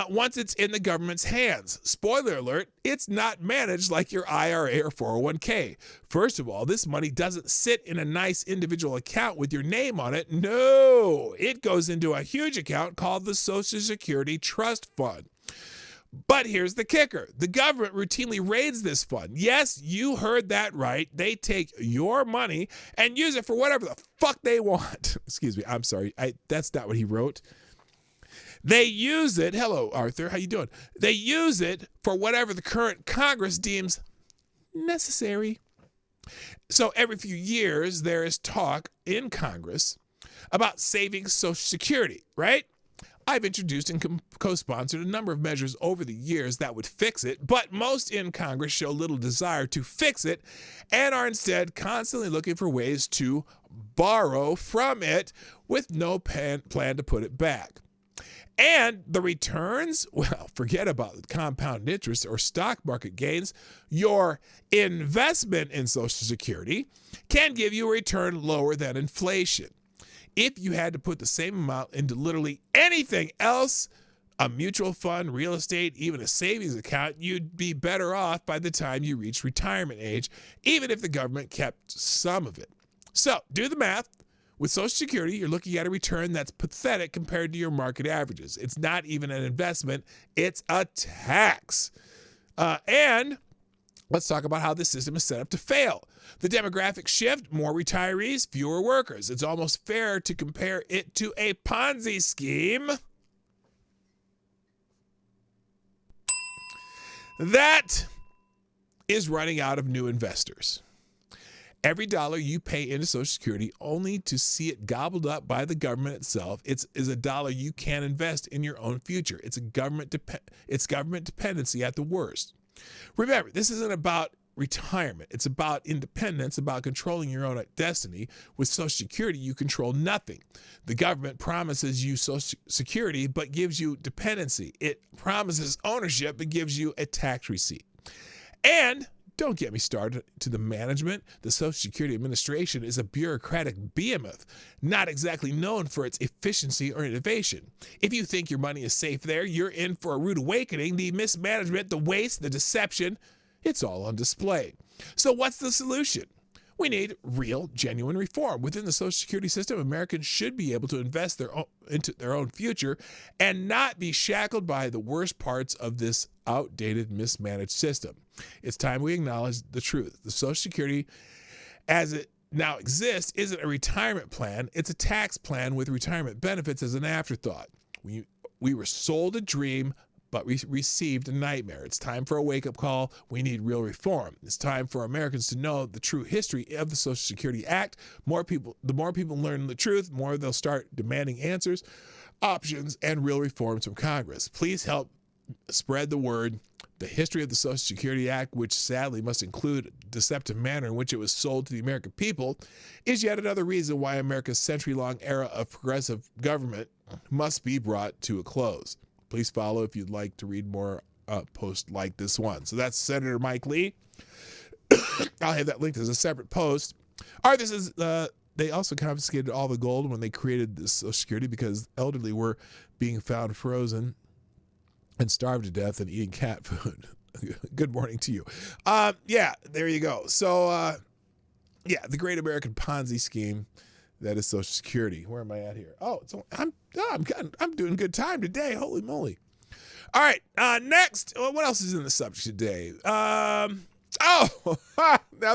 once it's in the government's hands. Spoiler alert, it's not managed like your IRA or 401k. First of all, this money doesn't sit in a nice individual account with your name on it. No, it goes into a huge account called the Social Security Trust Fund. But here's the kicker. The government routinely raids this fund. Yes, you heard that right. They take your money and use it for whatever the fuck they want. Excuse me, I'm sorry. That's not what he wrote. They use it, hello Arthur, how you doing? They use it for whatever the current Congress deems necessary. So every few years there is talk in Congress about saving Social Security, right? I've introduced and co-sponsored a number of measures over the years that would fix it, but most in Congress show little desire to fix it and are instead constantly looking for ways to borrow from it with no plan to put it back. And the returns, well, forget about the compound interest or stock market gains. Your investment in Social Security can give you a return lower than inflation. If you had to put the same amount into literally anything else, a mutual fund, real estate, even a savings account, you'd be better off by the time you reach retirement age, even if the government kept some of it. So do the math. With Social Security, you're looking at a return that's pathetic compared to your market averages. It's not even an investment, it's a tax. And let's talk about how this system is set up to fail. The demographic shift, more retirees, fewer workers. It's almost fair to compare it to a Ponzi scheme that is running out of new investors. Every dollar you pay into Social Security only to see it gobbled up by the government itself is a dollar you can't invest in your own future. It's government dependency at the worst. Remember, this isn't about retirement. It's about independence, about controlling your own destiny. With Social Security, you control nothing. The government promises you Social Security but gives you dependency. It promises ownership but gives you a tax receipt. And don't get me started to the management. The Social Security Administration is a bureaucratic behemoth, not exactly known for its efficiency or innovation. If you think your money is safe there, you're in for a rude awakening. The mismanagement, the waste, the deception, it's all on display. So what's the solution? We need real, genuine reform. Within the Social Security system, Americans should be able to invest into their own future and not be shackled by the worst parts of this outdated, mismanaged system. It's time we acknowledge the truth. The Social Security, as it now exists, isn't a retirement plan. It's a tax plan with retirement benefits as an afterthought. We were sold a dream, but we received a nightmare. It's time for a wake-up call. We need real reform. It's time for Americans to know the true history of the Social Security Act. The more people learn the truth, the more they'll start demanding answers, options, and real reforms from Congress. Please help spread the word. The history of the Social Security Act, which sadly must include the deceptive manner in which it was sold to the American people, is yet another reason why America's century-long era of progressive government must be brought to a close. Please follow if you'd like to read more posts like this one. So that's Senator Mike Lee. I'll have that linked as a separate post. All right, this is they also confiscated all the gold when they created this Social Security because elderly were being found frozen and starved to death and eating cat food. Good morning to you. Yeah, there you go. So, yeah, the great American Ponzi scheme that is Social Security. Where am I at here? Oh, I'm doing good time today. Holy moly! All right, next. What else is in the subject today? Now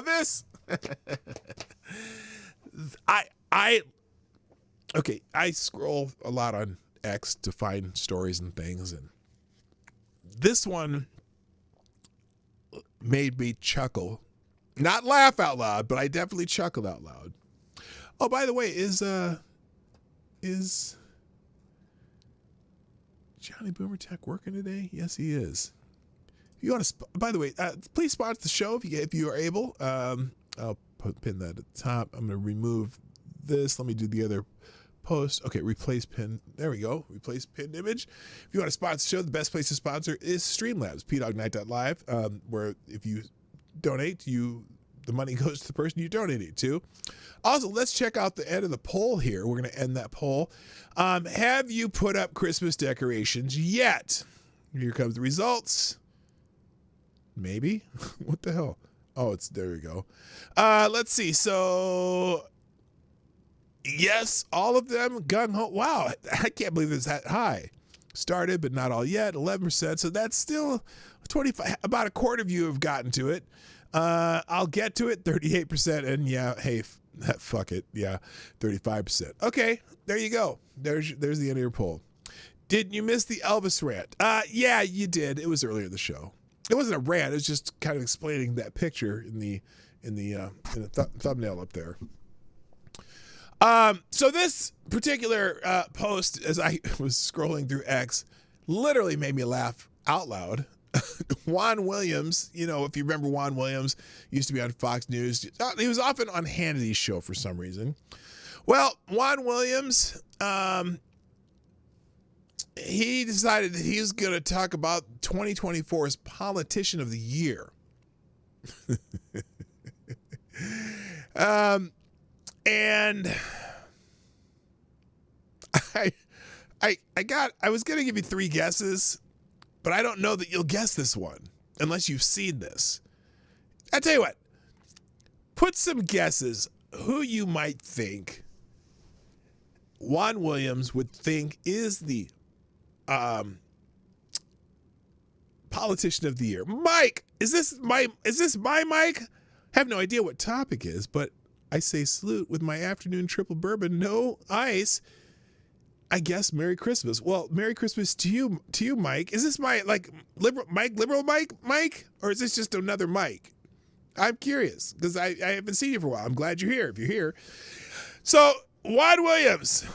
this. I scroll a lot on X to find stories and things, and this one made me chuckle. Not laugh out loud, but I definitely chuckled out loud. Oh, by the way, is Johnny Boomer Tech working today? Yes, he is. If you want to, by the way, please sponsor the show if you are able. I'll pin that at the top. I'm going to remove this. Let me do the other post. Okay, replace pin. There we go. Replace pinned image. If you want to sponsor the show, the best place to sponsor is Streamlabs, pdognight.live, where if you donate, the money goes to the person you donated to. Also, let's check out the end of the poll here. We're going to end that poll. Have you put up Christmas decorations yet? Here comes the results. Maybe. What the hell? Oh, there we go. Let's see. So, yes, all of them gung-ho. Wow, I can't believe it's that high. Started, but not all yet. 11%. So that's still 25. About a quarter of you have gotten to it. I'll get to it. 38%. And yeah, hey, fuck it. Yeah, 35%. Okay, there you go. There's the end of your poll. Did you miss the Elvis rant? Yeah, you did. It was earlier in the show. It wasn't a rant. It was just kind of explaining that picture in the thumbnail up there. So this particular post, as I was scrolling through X, literally made me laugh out loud. Juan Williams, if you remember Juan Williams, used to be on Fox News. He was often on Hannity's show for some reason. Well, Juan Williams, he decided that he was going to talk about 2024's Politician of the Year. And I was going to give you 3 guesses, but I don't know that you'll guess this one unless you've seen this. I tell you what, put some guesses who you might think Juan Williams would think is the Politician of the Year. Mike, is this my Mike? I have no idea what topic is, but I say salute with my afternoon triple bourbon, no ice. I guess Merry Christmas. Well, Merry Christmas to you, Mike. Is this my liberal Mike, or is this just another Mike? I'm curious because I haven't seen you for a while. I'm glad you're here. If you're here, so Juan Williams,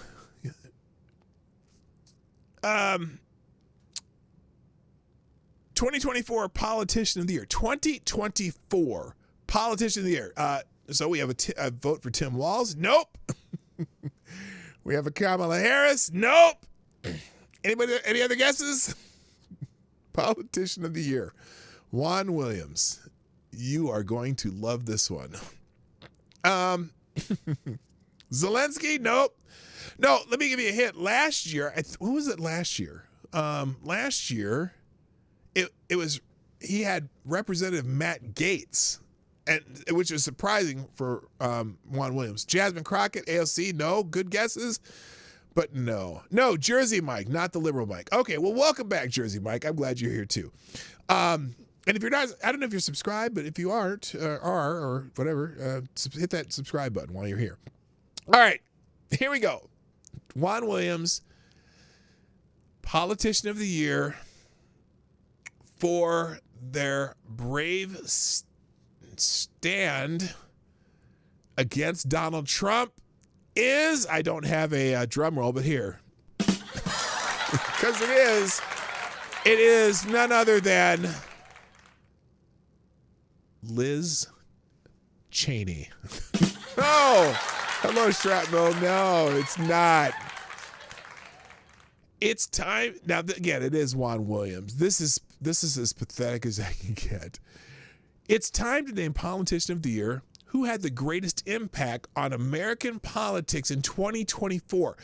2024 Politician of the Year. 2024 Politician of the Year. So we have a vote for Tim Walz. Nope. We have a Kamala Harris. Nope. Anybody? Any other guesses? Politician of the Year. Juan Williams. You are going to love this one. Zelensky? Nope. No, let me give you a hint. Last year, what was it last year? Last year, it was, he had Representative Matt Gaetz, and which is surprising for Juan Williams. Jasmine Crockett, AOC, no. Good guesses, but no. Jersey Mike, not the liberal Mike. Okay, well, welcome back, Jersey Mike. I'm glad you're here too. And if you're not, I don't know if you're subscribed, but if you aren't, or whatever, hit that subscribe button while you're here. All right, here we go. Juan Williams, Politician of the Year, for their brave stand against Donald Trump is, I don't have a drum roll, but here. Because it is none other than Liz Cheney. No, hello, Shrapnel. No, it's not. It's time now. Again, it is Juan Williams. This is as pathetic as I can get. It's time to name Politician of the Year who had the greatest impact on American politics in 2024.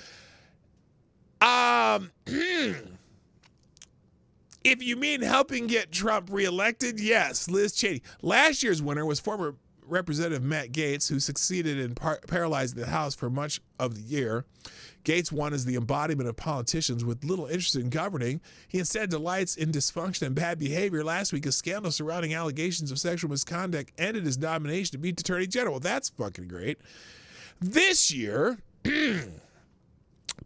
If you mean helping get Trump reelected, yes, Liz Cheney. Last year's winner was former Representative Matt Gaetz, who succeeded in paralyzing the House for much of the year. Gaetz won as the embodiment of politicians with little interest in governing. He instead delights in dysfunction and bad behavior. Last week, a scandal surrounding allegations of sexual misconduct ended his nomination to be Attorney General. That's fucking great. This year,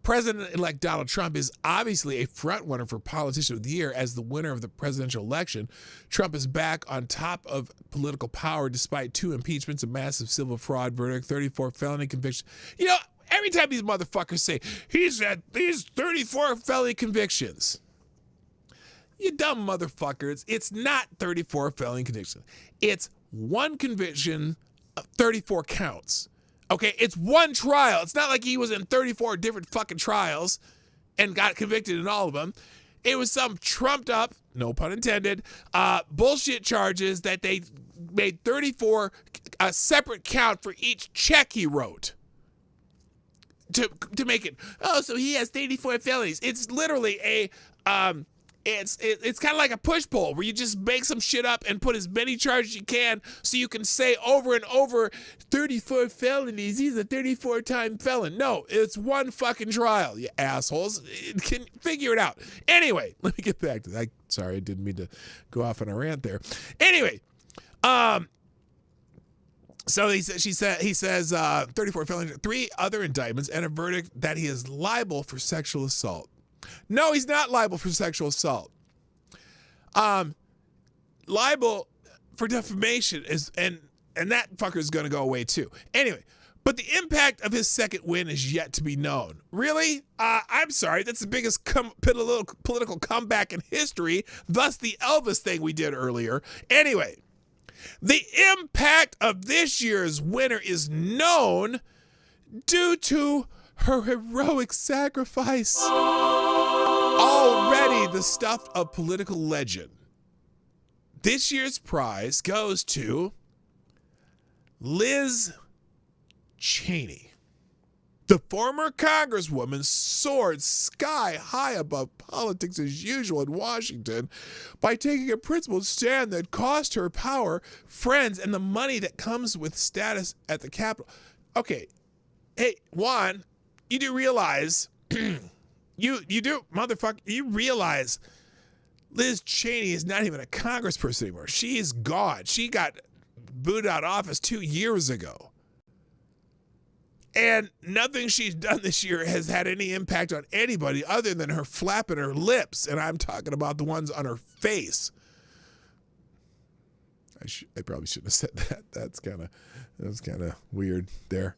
President-elect Donald Trump is obviously a front-runner for Politician of the Year as the winner of the presidential election. Trump is back on top of political power despite 2 impeachments, a massive civil fraud verdict, 34 felony convictions. You know, every time these motherfuckers say, he's had these 34 felony convictions. You dumb motherfuckers. It's not 34 felony convictions. It's 1 conviction, 34 counts. Okay, it's 1 trial. It's not like he was in 34 different fucking trials and got convicted in all of them. It was some trumped up, no pun intended, bullshit charges that they made 34 a separate count for each check he wrote to make it. Oh, so he has 34 felonies. It's literally a it's kind of like a push pull where you just make some shit up and put as many charges you can so you can say over and over 34 felonies. He's a 34-time felon. No, it's 1 fucking trial, you assholes. Can figure it out. Anyway, let me get back to that. Sorry, I didn't mean to go off on a rant there. Anyway, so he says 34 felonies, 3 other indictments, and a verdict that he is liable for sexual assault. No, he's not liable for sexual assault. Liable for defamation is, and that fucker is going to go away too. Anyway, but the impact of his second win is yet to be known. Really? I'm sorry. That's the biggest political comeback in history. Thus, the Elvis thing we did earlier. Anyway, the impact of this year's winner is known due to her heroic sacrifice. Already the stuff of political legend. This year's prize goes to Liz Cheney. The former Congresswoman soared sky high above politics as usual in Washington by taking a principled stand that cost her power, friends, and the money that comes with status at the Capitol. Okay, hey, Juan, you do realize, you do, motherfucker, you realize Liz Cheney is not even a congressperson anymore. She is gone. She got booted out of office 2 years ago. And nothing she's done this year has had any impact on anybody other than her flapping her lips. And I'm talking about the ones on her face. I probably shouldn't have said that. That was kind of weird there.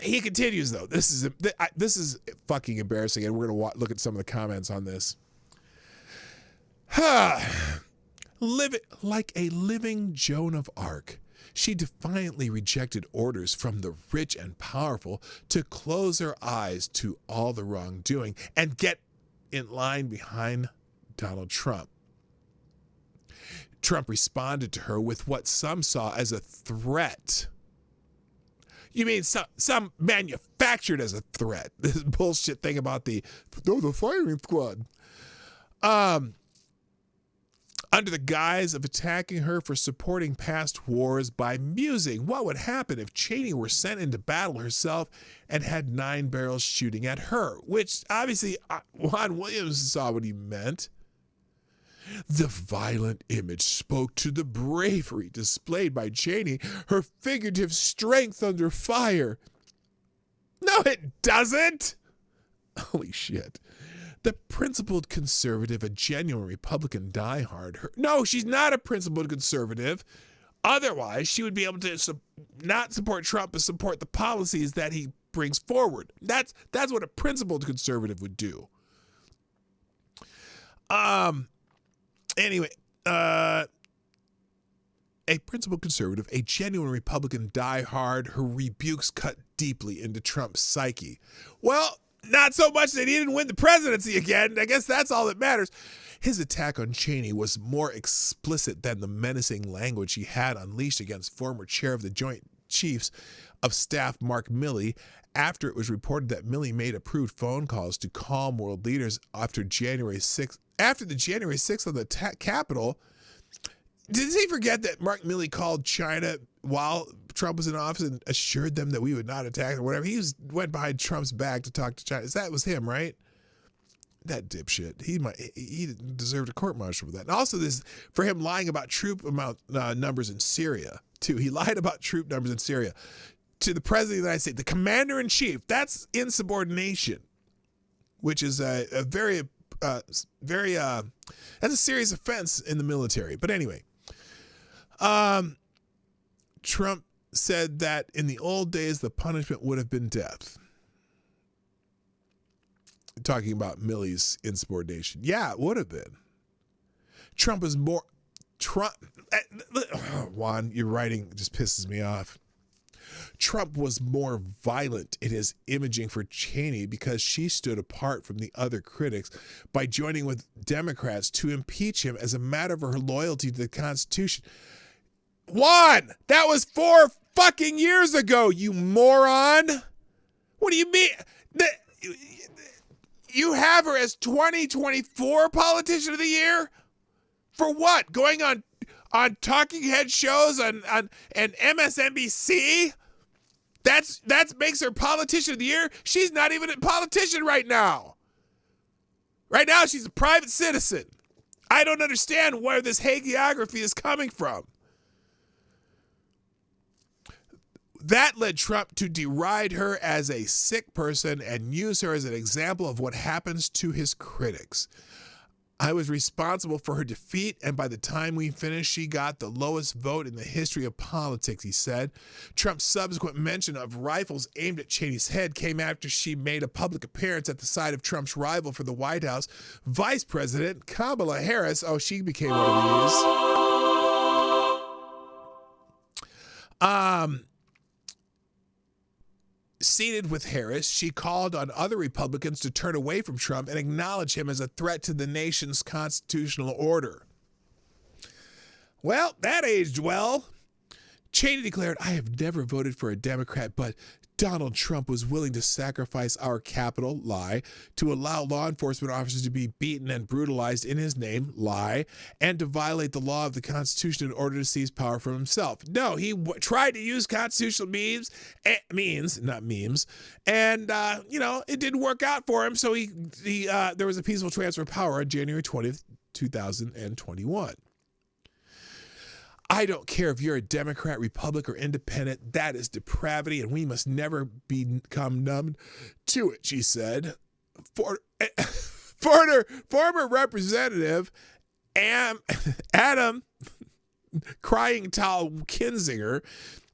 He continues though. This is fucking embarrassing, and we're gonna look at some of the comments on this. Live like a living Joan of Arc. She defiantly rejected orders from the rich and powerful to close her eyes to all the wrongdoing and get in line behind Donald Trump. Trump responded to her with what some saw as a threat. You mean some manufactured as a threat? This bullshit thing about the firing squad. Under the guise of attacking her for supporting past wars by musing what would happen if Cheney were sent into battle herself and had 9 barrels shooting at her, which obviously Juan Williams saw what he meant. The violent image spoke to the bravery displayed by Cheney, her figurative strength under fire. No, it doesn't. Holy shit. The principled conservative, a genuine Republican diehard. No, she's not a principled conservative. Otherwise, she would be able to not support Trump, but support the policies that he brings forward. That's what a principled conservative would do. Anyway, a principled conservative, a genuine Republican diehard, her rebukes cut deeply into Trump's psyche. Well, not so much that he didn't win the presidency again. I guess that's all that matters. His attack on Cheney was more explicit than the menacing language he had unleashed against former chair of the Joint Chiefs of Staff Mark Milley after it was reported that Milley made approved phone calls to calm world leaders after January 6th. After the January 6th on the Capitol, did he forget that Mark Milley called China while Trump was in office and assured them that we would not attack or whatever? He went behind Trump's back to talk to China. That was him, right? That dipshit. He deserved a court martial for that. And also for him lying about troop numbers in Syria, too. He lied about troop numbers in Syria to the president of the United States, the commander-in-chief. That's insubordination, which is a very that's a serious offense in the military. But anyway, Trump said that in the old days, the punishment would have been death. Talking about Milley's insubordination. Yeah, it would have been. Juan, your writing just pisses me off. Trump was more violent in his imaging for Cheney because she stood apart from the other critics by joining with Democrats to impeach him as a matter of her loyalty to the Constitution. Juan, that was 4 fucking years ago, you moron. What do you mean? You have her as 2024 Politician of the Year? For what? Going on talking head shows and MSNBC? That makes her Politician of the Year? She's not even a politician right now. Right now, she's a private citizen. I don't understand where this hagiography is coming from. That led Trump to deride her as a sick person and use her as an example of what happens to his critics. I was responsible for her defeat, and by the time we finished, she got the lowest vote in the history of politics, he said. Trump's subsequent mention of rifles aimed at Cheney's head came after she made a public appearance at the side of Trump's rival for the White House, Vice President Kamala Harris. Oh, she became one of these. Seated with Harris, she called on other Republicans to turn away from Trump and acknowledge him as a threat to the nation's constitutional order. Well, that aged well. Cheney declared, I have never voted for a Democrat, but Donald Trump was willing to sacrifice our capital, lie, to allow law enforcement officers to be beaten and brutalized in his name, lie, and to violate the law of the Constitution in order to seize power from himself. No, he tried to use constitutional means, and it didn't work out for him. So there was a peaceful transfer of power on January 20th, 2021. I don't care if you're a Democrat, Republican, or Independent. That is depravity, and we must never become numb to it, she said. Former Representative Adam Crying Towel Kinzinger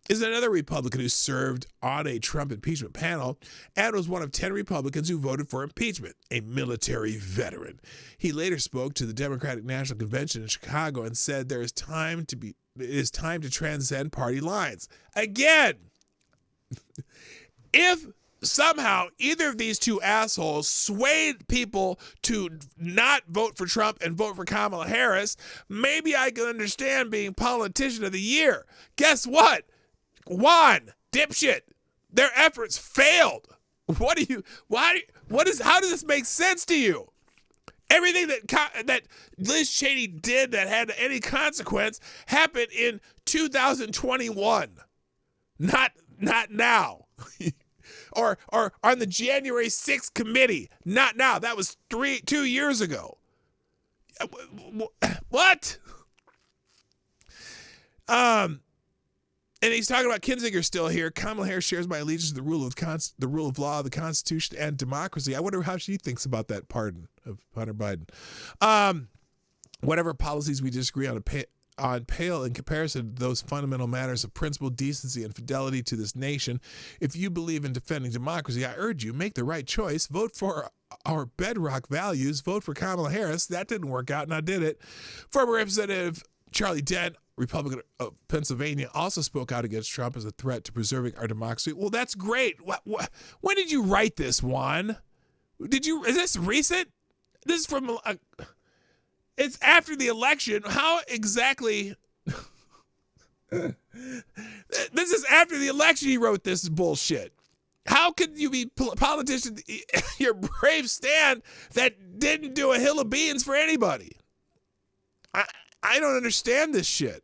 is another Republican who served on a Trump impeachment panel and was one of 10 Republicans who voted for impeachment, a military veteran. He later spoke to the Democratic National Convention in Chicago and said it is time to transcend party lines. Again, if somehow either of these two assholes swayed people to not vote for Trump and vote for Kamala Harris, maybe I can understand being Politician of the Year. Guess what? Juan, dipshit, their efforts failed. How does this make sense to you? Everything that Liz Cheney did that had any consequence happened in 2021. Not now. or on the January 6th committee. Not now. That was 2 years ago. What? And he's talking about Kinzinger still here. Kamala Harris shares my allegiance to the rule of law, the Constitution, and democracy. I wonder how she thinks about that pardon of Hunter Biden. Whatever policies we disagree on pale in comparison to those fundamental matters of principle, decency, and fidelity to this nation. If you believe in defending democracy, I urge you, make the right choice. Vote for our bedrock values. Vote for Kamala Harris. That didn't work out, and I did it. Former Representative Charlie Dent, Republican of Pennsylvania, also spoke out against Trump as a threat to preserving our democracy. Well, that's great. When did you write this, Juan? Is this recent? This is from... it's after the election. How exactly... This is after the election he wrote this bullshit. How could you be politician, your brave stand that didn't do a hill of beans for anybody? I don't understand this shit.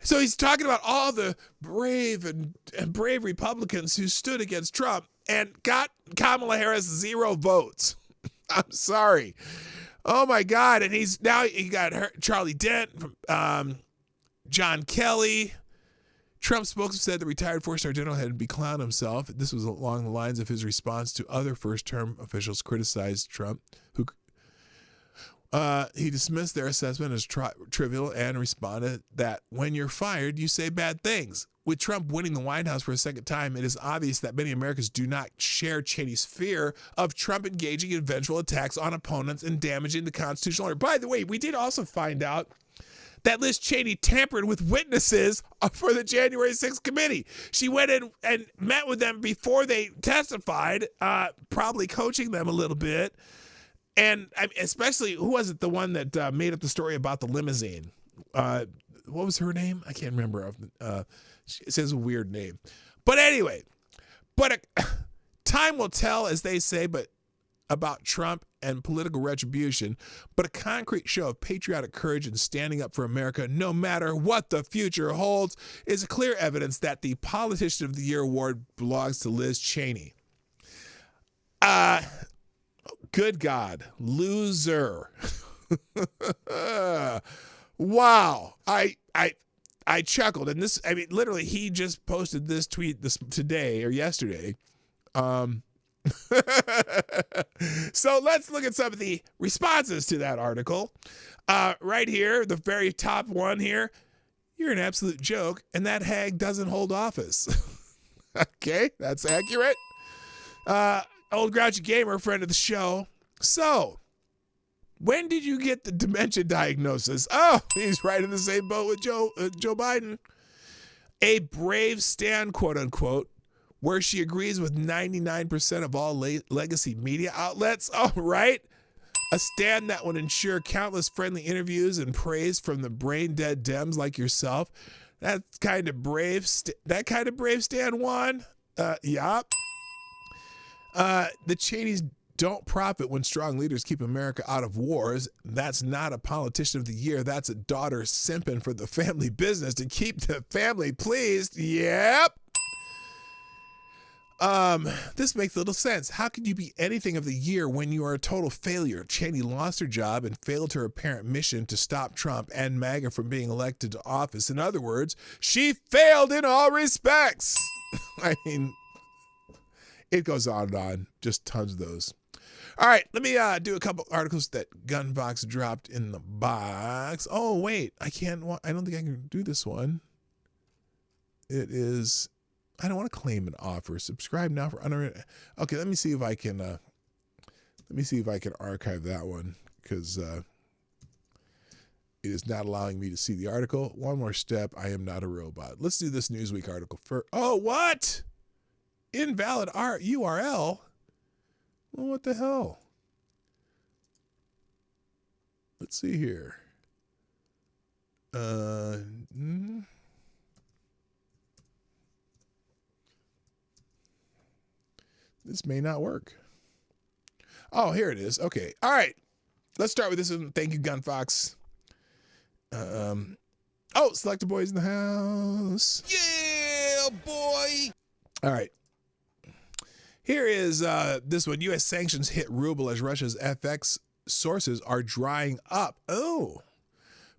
So he's talking about all the brave and brave Republicans who stood against Trump and got Kamala Harris 0 votes. I'm sorry. Oh my God. And he got Charlie Dent, John Kelly. Trump's spokesman said the retired four-star general had beclowned himself. This was along the lines of his response to other first-term officials criticized Trump, who he dismissed their assessment as trivial and responded that when you're fired, you say bad things. With Trump winning the White House for a second time, it is obvious that many Americans do not share Cheney's fear of Trump engaging in vengeful attacks on opponents and damaging the constitutional order. By the way, we did also find out that Liz Cheney tampered with witnesses for the January 6th committee. She went in and met with them before they testified, probably coaching them a little bit. And especially, who was it, the one that made up the story about the limousine? What was her name? I can't remember. It says a weird name. But anyway, time will tell, as they say, but about Trump and political retribution, but a concrete show of patriotic courage and standing up for America, no matter what the future holds, is clear evidence that the Politician of the Year award belongs to Liz Cheney. Good God, loser. Wow. I chuckled, and this, literally, he just posted this tweet today or yesterday. So let's look at some of the responses to that article. Right here, the very top one here. You're an absolute joke, and that hag doesn't hold office. Okay, that's accurate. Old Grouchy Gamer, friend of the show. So, when did you get the dementia diagnosis? Oh, he's right in the same boat with Joe Biden. A brave stand, quote unquote, where she agrees with 99% of all legacy media outlets. Oh, right. A stand that would ensure countless friendly interviews and praise from the brain dead Dems like yourself. That kind of brave stand, Juan. Yup. The Cheneys don't profit when strong leaders keep America out of wars. That's not a politician of the year. That's a daughter simping for the family business to keep the family pleased. Yep. This makes little sense. How can you be anything of the year when you are a total failure? Cheney lost her job and failed her apparent mission to stop Trump and MAGA from being elected to office. In other words, she failed in all respects. It goes on and on. Just tons of those. All right, let me do a couple articles that Gunvox dropped in the box. Oh, wait, I don't think I can do this one. It is, I don't want to claim an offer. Subscribe now for under. Okay, let me see if I can archive that one, because it is not allowing me to see the article. One more step. I am not a robot. Let's do this Newsweek article first. Oh, what? Invalid URL? Well, what the hell? Let's see here. This may not work. Oh, here it is. Okay. All right. Let's start with this one. Thank you, Gunfox. Selected boys in the house. Yeah, boy. All right. Here is this one. U.S. sanctions hit ruble as Russia's FX sources are drying up. Oh.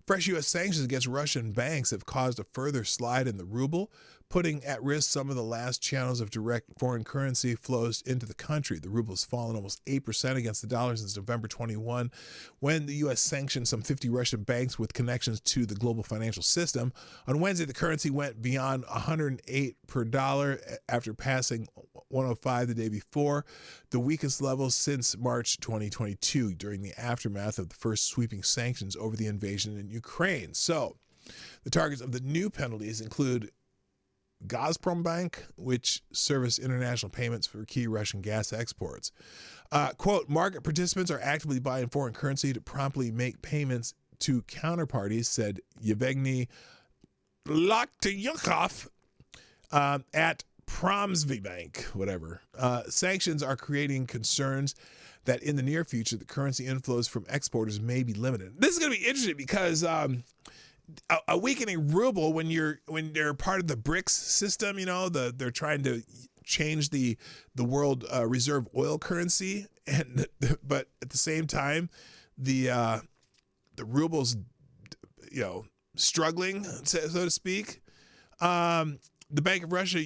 Fresh U.S. sanctions against Russian banks have caused a further slide in the ruble, putting at risk some of the last channels of direct foreign currency flows into the country. The ruble has fallen almost 8% against the dollar since November 21, when the U.S. sanctioned some 50 Russian banks with connections to the global financial system. On Wednesday, the currency went beyond 108 per dollar after passing 105 the day before, the weakest level since March 2022, during the aftermath of the first sweeping sanctions over the invasion in Ukraine. So, the targets of the new penalties include Gazprom Bank, which service international payments for key Russian gas exports. Quote, market participants are actively buying foreign currency to promptly make payments to counterparties, said Yevgeny Loktyukov at Promsvy Bank, whatever. Sanctions are creating concerns that in the near future, the currency inflows from exporters may be limited. This is going to be interesting because a weakening ruble, when they're part of the BRICS system, they're trying to change the world reserve oil currency, but at the same time, the ruble's struggling, so to speak. The Bank of Russia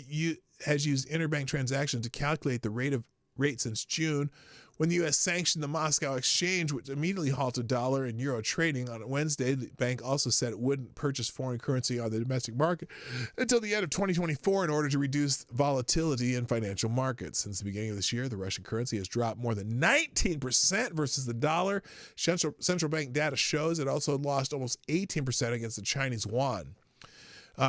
has used interbank transactions to calculate the rate since June, when the U.S. sanctioned the Moscow exchange, which immediately halted dollar and euro trading. On Wednesday, the bank also said it wouldn't purchase foreign currency on the domestic market until the end of 2024 in order to reduce volatility in financial markets. Since the beginning of this year, the Russian currency has dropped more than 19% versus the dollar. Central bank data shows it also lost almost 18% against the Chinese yuan.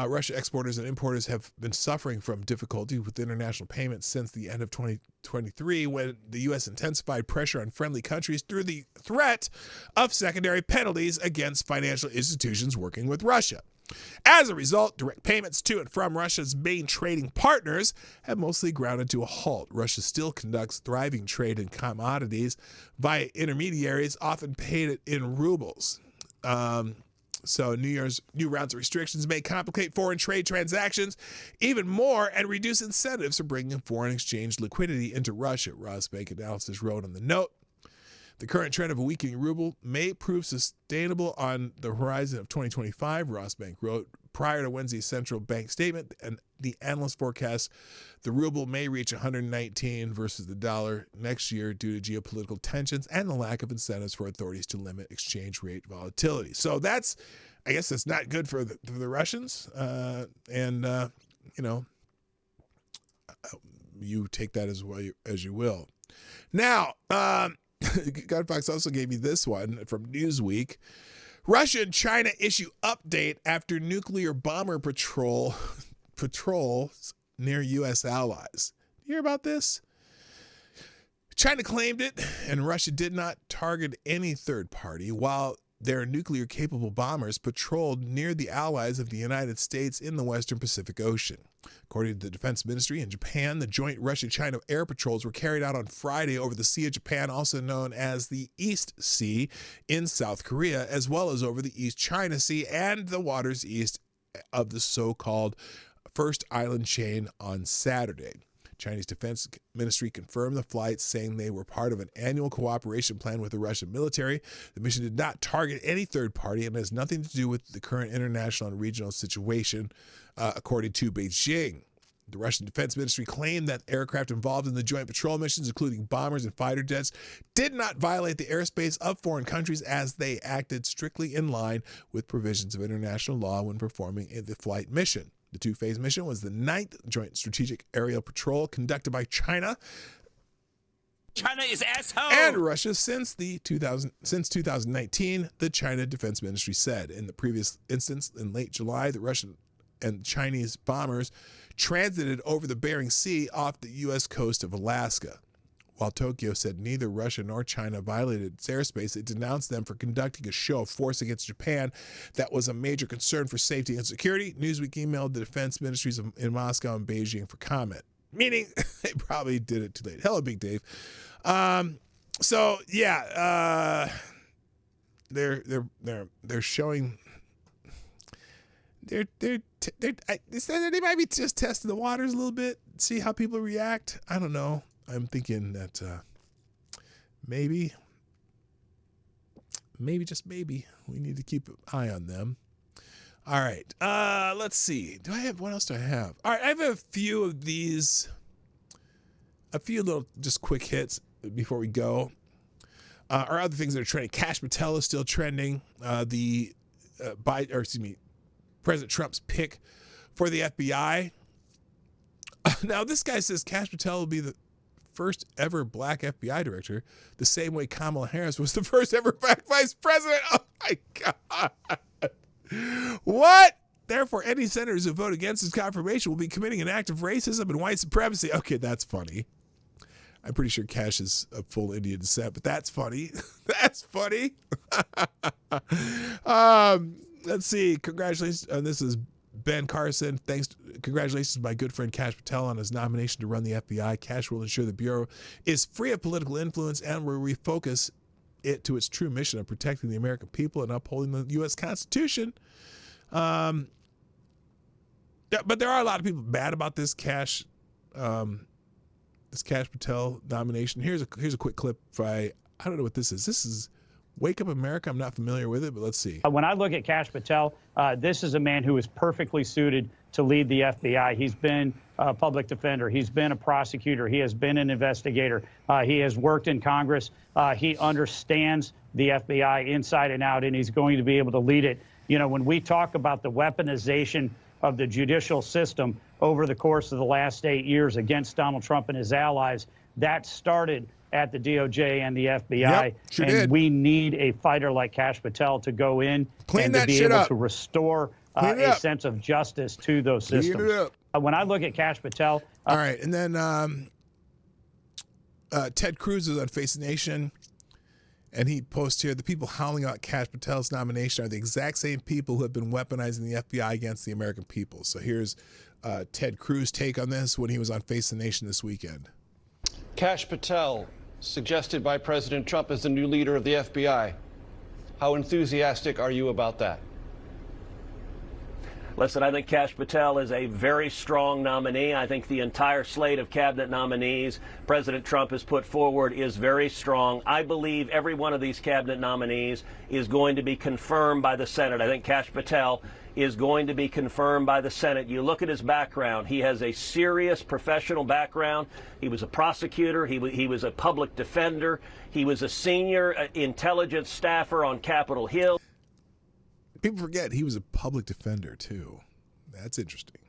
Russia exporters and importers have been suffering from difficulty with international payments since the end of 2023, when the U.S. intensified pressure on friendly countries through the threat of secondary penalties against financial institutions working with Russia. As a result, direct payments to and from Russia's main trading partners have mostly grounded to a halt. Russia still conducts thriving trade in commodities via intermediaries, often paid in rubles. So new rounds of restrictions may complicate foreign trade transactions even more and reduce incentives for bringing foreign exchange liquidity into Russia, Rosbank Analysis wrote on the note. The current trend of a weakening ruble may prove sustainable on the horizon of 2025, Rosbank wrote. Prior to Wednesday's central bank statement, and the analyst forecasts the ruble may reach 119 versus the dollar next year due to geopolitical tensions and the lack of incentives for authorities to limit exchange rate volatility. So I guess that's not good for the Russians. You take that as well as you will. Now, Godfox also gave me this one from Newsweek. Russia and China issue update after nuclear bomber patrols near U.S. allies. You hear about this? China claimed it, and Russia did not target any third party, while their nuclear-capable bombers patrolled near the allies of the United States in the Western Pacific Ocean. According to the Defense Ministry in Japan, the joint Russia-China air patrols were carried out on Friday over the Sea of Japan, also known as the East Sea, in South Korea, as well as over the East China Sea and the waters east of the so-called First Island Chain on Saturday. Chinese Defense Ministry confirmed the flights, saying they were part of an annual cooperation plan with the Russian military. The mission did not target any third party and has nothing to do with the current international and regional situation, according to Beijing. The Russian Defense Ministry claimed that aircraft involved in the joint patrol missions, including bombers and fighter jets, did not violate the airspace of foreign countries, as they acted strictly in line with provisions of international law when performing the flight mission. The two-phase mission was the 9th Joint Strategic Aerial Patrol conducted by China. China is asshole. And Russia since 2019, the China Defense Ministry said. In the previous instance, in late July, the Russian and Chinese bombers transited over the Bering Sea off the U.S. coast of Alaska. While Tokyo said neither Russia nor China violated its airspace, it denounced them for conducting a show of force against Japan that was a major concern for safety and security. Newsweek emailed the defense ministries in Moscow and Beijing for comment, meaning they probably did it too late. Hello, Big Dave. They're showing. They might be just testing the waters a little bit, see how people react. I don't know. I'm thinking that maybe maybe, just maybe, we need to keep an eye on them. All right. Let's see. What else do I have? All right. I have a few of these, a few little just quick hits before we go. Or other things that are trending. Kash Patel is still trending. President Trump's pick for the FBI. Now, this guy says Kash Patel will be the first ever black FBI director, the same way Kamala Harris was the first ever black vice president. Oh, my God. What? Therefore, any senators who vote against his confirmation will be committing an act of racism and white supremacy. Okay, that's funny. I'm pretty sure Kash is of full Indian descent, but that's funny. That's funny. Let's see. Congratulations. This is Ben Carson. Congratulations to my good friend Kash Patel on his nomination to run the FBI. Kash will ensure the Bureau is free of political influence and will refocus it to its true mission of protecting the American people and upholding the U.S. Constitution. Yeah, but there are a lot of people mad about this Kash Patel nomination. Here's a quick clip. I don't know what this is. This is Wake Up America. I'm not familiar with it, but let's see. When I look at Kash Patel, this is a man who is perfectly suited to lead the FBI. He's been a public defender. He's been a prosecutor. He has been an investigator. He has worked in Congress. He understands the FBI inside and out, and he's going to be able to lead it. You know, when we talk about the weaponization of the judicial system over the course of the last 8 years against Donald Trump and his allies, that started at the DOJ and the FBI. Yep, sure and did. we need a fighter like Kash Patel to go in and to be able to restore a sense of justice to those systems. When I look at Kash Patel... All right, and then Ted Cruz is on Face the Nation, and he posts here, the people howling out Kash Patel's nomination are the exact same people who have been weaponizing the FBI against the American people. So here's Ted Cruz's take on this when he was on Face the Nation this weekend. Kash Patel, suggested by President Trump as the new leader of the FBI. How enthusiastic are you about that? Listen, I think Kash Patel is a very strong nominee. I think the entire slate of cabinet nominees President Trump has put forward is very strong. I believe every one of these cabinet nominees is going to be confirmed by the Senate. I think Kash Patel is going to be confirmed by the Senate. You look at his background. He has a serious professional background. He was a prosecutor. He was a public defender. He was a senior intelligence staffer on Capitol Hill. People forget he was a public defender too. That's interesting.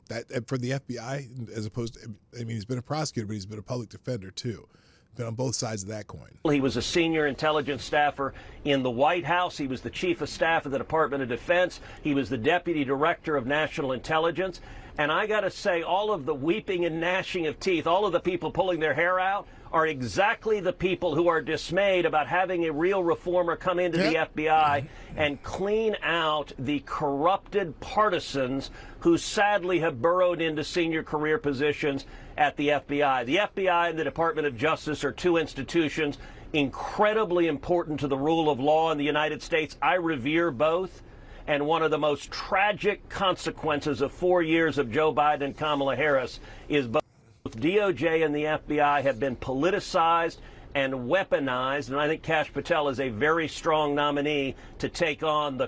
That for the FBI, as opposed to, I mean, he's been a prosecutor, but he's been a public defender too. Been on both sides of that coin. He was a senior intelligence staffer in the White House. He was the chief of staff of the Department of Defense. He was the deputy director of national intelligence. And I got to say, all of the weeping and gnashing of teeth, all of the people pulling their hair out, are exactly the people who are dismayed about having a real reformer come into the FBI and clean out the corrupted partisans who sadly have burrowed into senior career positions at the FBI. The FBI and the Department of Justice are two institutions incredibly important to the rule of law in the United States. I revere both. And one of the most tragic consequences of 4 years of Joe Biden and Kamala Harris is both DOJ and the FBI have been politicized and weaponized, and I think Kash Patel is a very strong nominee to take on the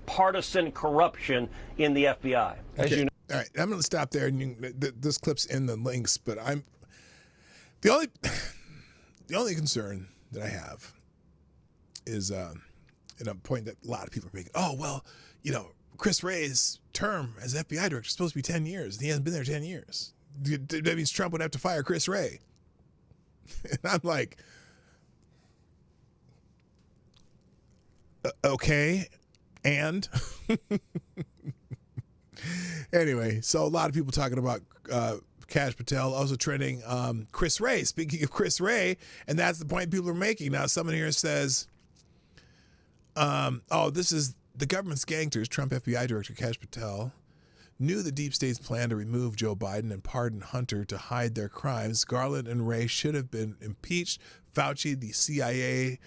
partisan corruption in the FBI. As you know. All right, I'm going to stop there. And this clip's in the links, but the only concern that I have is, and a point that a lot of people are making. Oh well, you know, Chris Wray's term as FBI director is supposed to be 10 years. And he hasn't been there 10 years. That means Trump would have to fire Chris Wray. And I'm like, okay, and anyway, so a lot of people talking about Kash Patel, also trending Chris Wray. Speaking of Chris Wray, and that's the point people are making. Now, someone here says, this is the government's gangsters. Trump FBI Director Kash Patel knew the deep state's plan to remove Joe Biden and pardon Hunter to hide their crimes. Garland and Wray should have been impeached. Fauci, the CIA,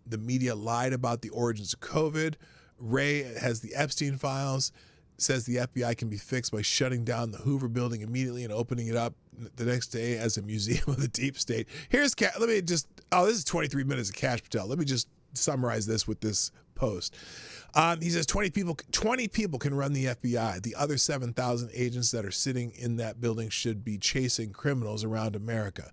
the media lied about the origins of COVID. Wray has the Epstein files, says the FBI can be fixed by shutting down the Hoover building immediately and opening it up the next day as a museum of the deep state. This is 23 minutes of Kash Patel. Let me just summarize this with this post. He says 20 people can run the FBI. The other 7,000 agents that are sitting in that building should be chasing criminals around America.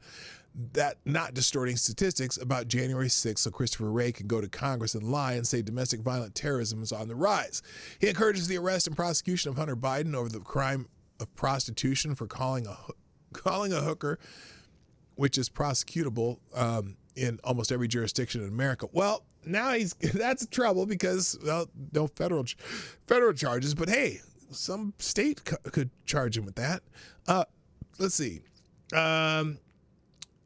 That not distorting statistics about January 6th so Christopher Wray can go to Congress and lie and say domestic violent terrorism is on the rise. He encourages the arrest and prosecution of Hunter Biden over the crime of prostitution for calling a hooker, which is prosecutable in almost every jurisdiction in America. Well, now that's trouble because, well, no federal charges, but hey, some state could charge him with that. Let's see.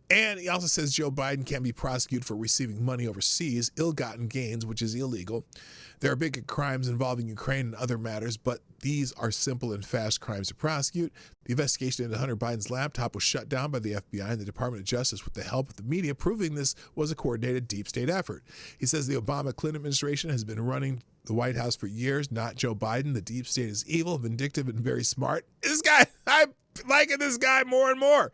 And he also says Joe Biden can be prosecuted for receiving money overseas, ill-gotten gains, which is illegal. There are big crimes involving Ukraine and other matters, but these are simple and fast crimes to prosecute. The investigation into Hunter Biden's laptop was shut down by the FBI and the Department of Justice with the help of the media, proving this was a coordinated deep state effort. He says the Obama-Clinton administration has been running the White House for years, not Joe Biden. The deep state is evil, vindictive, and very smart. This guy, I'm liking this guy more and more.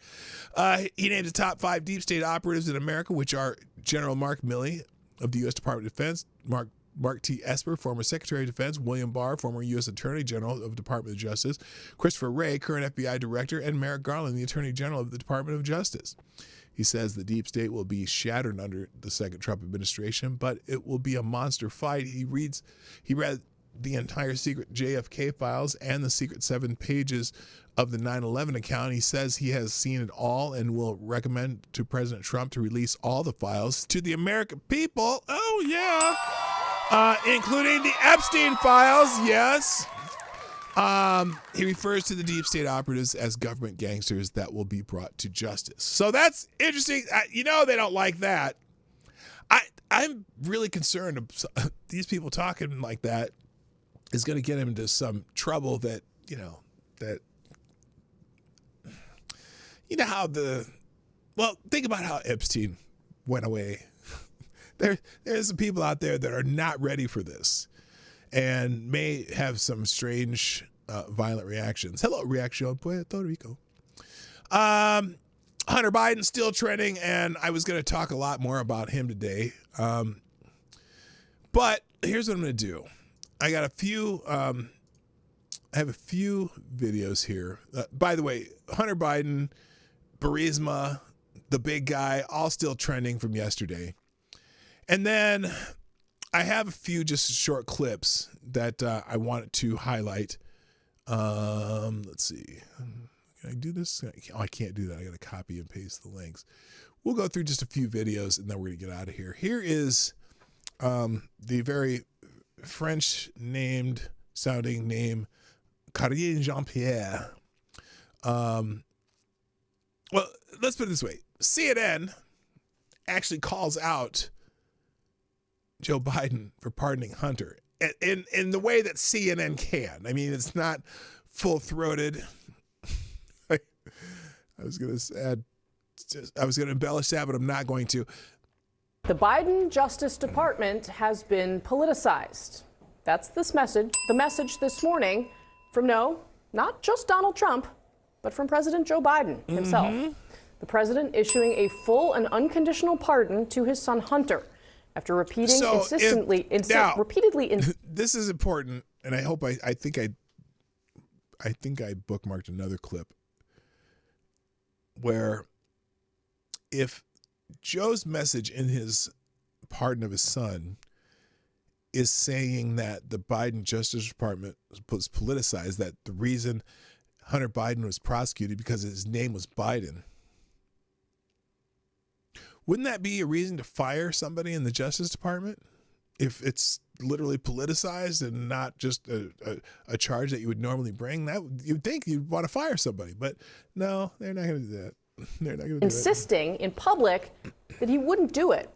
He named the top 5 deep state operatives in America, which are General Mark Milley of the U.S. Department of Defense, Mark T. Esper, former Secretary of Defense, William Barr, former U.S. Attorney General of the Department of Justice, Christopher Wray, current FBI Director, and Merrick Garland, the Attorney General of the Department of Justice. He says the deep state will be shattered under the second Trump administration, but it will be a monster fight. He read the entire secret JFK files and the secret 7 pages of the 9/11 account. He says he has seen it all and will recommend to President Trump to release all the files to the American people. Oh, yeah. Including the Epstein files, yes. He refers to the deep state operatives as government gangsters that will be brought to justice. So that's interesting. They don't like that. I'm really concerned these people talking like that is going to get him into some trouble that think about how Epstein went away. There's some people out there that are not ready for this and may have some strange violent reactions. Hello, Reaction Puerto Rico. Hunter Biden still trending, and I was going to talk a lot more about him today. But here's what I'm going to do. I got a few videos here. By the way, Hunter Biden, Burisma, the big guy, all still trending from yesterday. And then I have a few just short clips that I wanted to highlight. Let's see. Can I do this? Oh, I can't do that. I got to copy and paste the links. We'll go through just a few videos and then we're going to get out of here. Here is the very French sounding name, Karine Jean-Pierre. Well, let's put it this way. CNN actually calls out Joe Biden for pardoning Hunter in the way that CNN can. I mean, it's not full-throated. I was going to embellish that, but I'm not going to. The Biden Justice Department has been politicized. That's this message. The message this morning from not just Donald Trump, but from President Joe Biden himself. Mm-hmm. The president issuing a full and unconditional pardon to his son Hunter after repeatedly. This is important, and I think I bookmarked another clip where if Joe's message in his pardon of his son is saying that the Biden Justice Department was politicized, that the reason Hunter Biden was prosecuted because his name was Biden, wouldn't that be a reason to fire somebody in the Justice Department if it's literally politicized and not just a charge that you would normally bring? That you'd think you'd want to fire somebody, but no, they're not going to do that. They're not going to do it. Insisting in public that he wouldn't do it.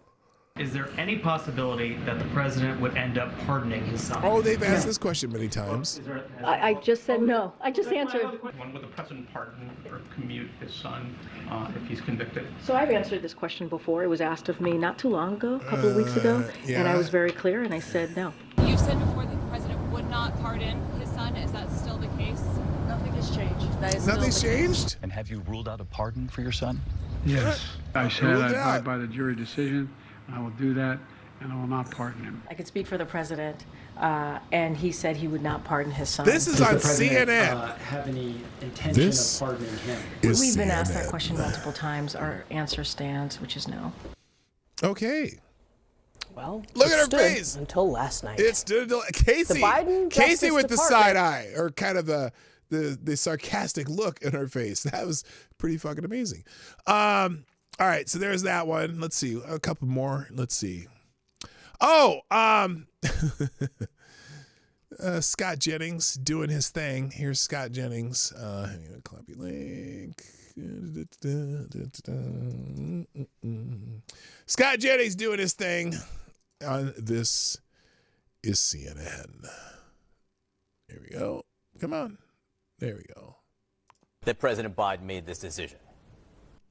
Is there any possibility that the president would end up pardoning his son? Oh, they've asked this question many times. I just said no. I just answered. When would the president pardon or commute his son if he's convicted? So I've answered this question before. It was asked of me not too long ago, a couple of weeks ago, and I was very clear, and I said no. You've said before that the president would not pardon his son. Is that still the case? Nothing has changed. That is Nothing's changed? And have you ruled out a pardon for your son? Yes. I said I abide by the jury decision. I will do that, and I will not pardon him. I could speak for the president, and he said he would not pardon his son. This is on CNN. Have any intention This of pardoning him? We've been asked that question multiple times. Our answer stands, which is no. Okay. Well, look it at her stood face until last night. It stood until Casey. The Biden Casey Justice with the Department- side eye, or kind of the sarcastic look in her face. That was pretty fucking amazing. All right, so there's that one. Let's see a couple more. Let's see. Oh, Scott Jennings doing his thing. Here's Scott Jennings. Copy link. Scott Jennings doing his thing on This Is CNN. Here we go. Come on. There we go. That President Biden made this decision.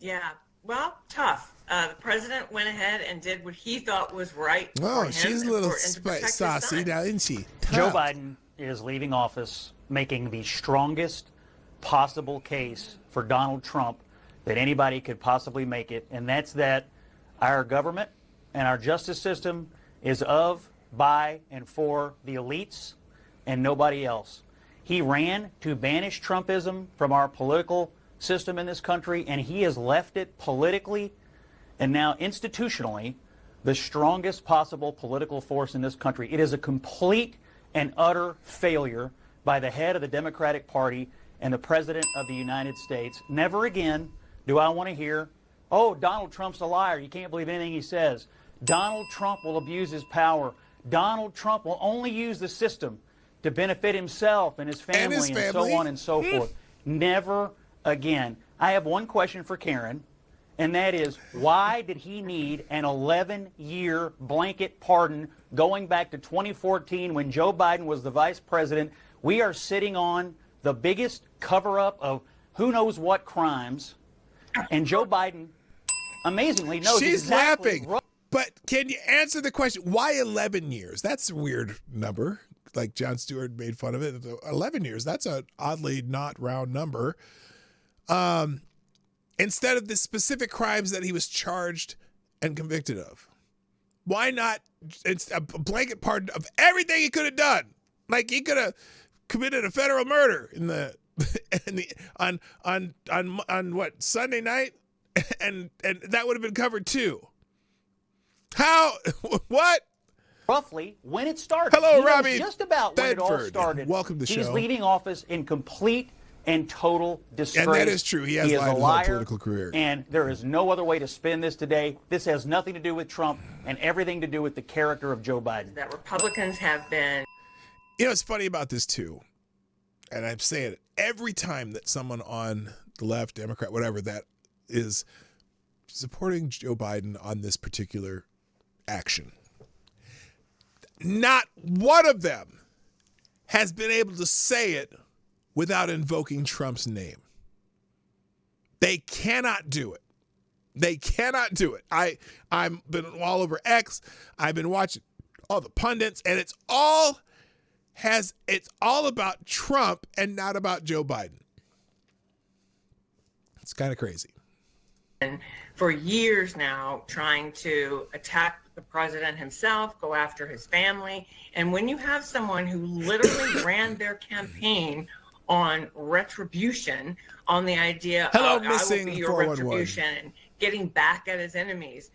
Yeah, well, tough. The president went ahead and did what he thought was right. Oh, for him she's a and little to protect his saucy son. now, isn't she? Joe Tough. Biden is leaving office making the strongest possible case for Donald Trump that anybody could possibly make it, and that's that our government and our justice system is of, by, and for the elites and nobody else. He ran to banish Trumpism from our political system in this country, and he has left it politically and now institutionally the strongest possible political force in this country. It is a complete and utter failure by the head of the Democratic Party and the President of the United States. Never again do I want to hear, oh, Donald Trump's a liar. You can't believe anything he says. Donald Trump will abuse his power. Donald Trump will only use the system to benefit himself and his family and so on and so forth. Never again. I have one question for Karen, and that is, why did he need an 11-year blanket pardon going back to 2014 when Joe Biden was the vice president? We are sitting on the biggest cover-up of who knows what crimes, and Joe Biden amazingly knows She's exactly laughing. But can you answer the question? Why 11 years? That's a weird number. Like Jon Stewart made fun of it. 11 years. That's an oddly not round number. Instead of the specific crimes that he was charged and convicted of. Why not a blanket pardon of everything he could have done? Like he could have committed a federal murder on what, Sunday night, and that would have been covered too. How? What? Roughly when it started. Hello, He knows Robbie just about when it all Bedford. started. Welcome to the He's show. leaving office in complete and total disgrace. And that is true. He has is lied a his whole liar, political career. and there is no other way to spin this today. This has nothing to do with Trump and everything to do with the character of Joe Biden. That Republicans have been. You know what's funny about this too, and I'm saying it every time that someone on the left, Democrat, whatever, that is supporting Joe Biden on this particular action, not one of them has been able to say it without invoking Trump's name. They cannot do it. They cannot do it. I'm been all over X. I've been watching all the pundits, and it's all about Trump and not about Joe Biden. It's kind of crazy. And for years now, trying to attack the president himself, go after his family. And when you have someone who literally ran their campaign on retribution, on the idea Hello, of I will missing be your 411. retribution and getting back at his enemies,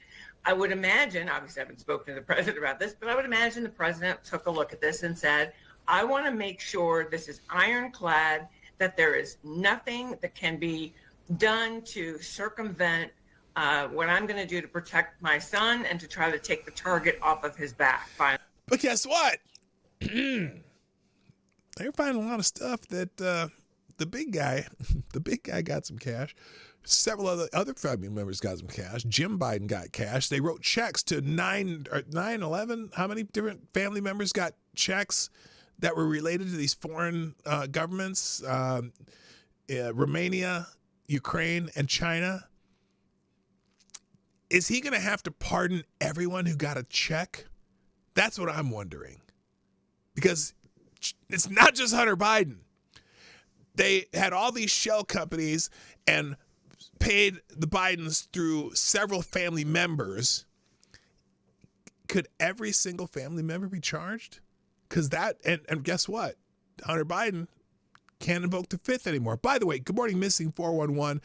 I would imagine, obviously I haven't spoken to the president about this, but I would imagine the president took a look at this and said, I want to make sure this is ironclad, that there is nothing that can be done to circumvent what I'm going to do to protect my son and to try to take the target off of his back. But guess what? They're finding a lot of stuff that the big guy got some cash. Several other family members got some cash. Jim Biden got cash. They wrote checks to 11. How many different family members got checks that were related to these foreign governments? Romania, Ukraine, and China. Is he going to have to pardon everyone who got a check? That's what I'm wondering. Because it's not just Hunter Biden. They had all these shell companies and paid the Bidens through several family members could every single family member be charged? Because that, and guess what? Hunter Biden can't invoke the Fifth anymore. By the way, good morning, Missing 411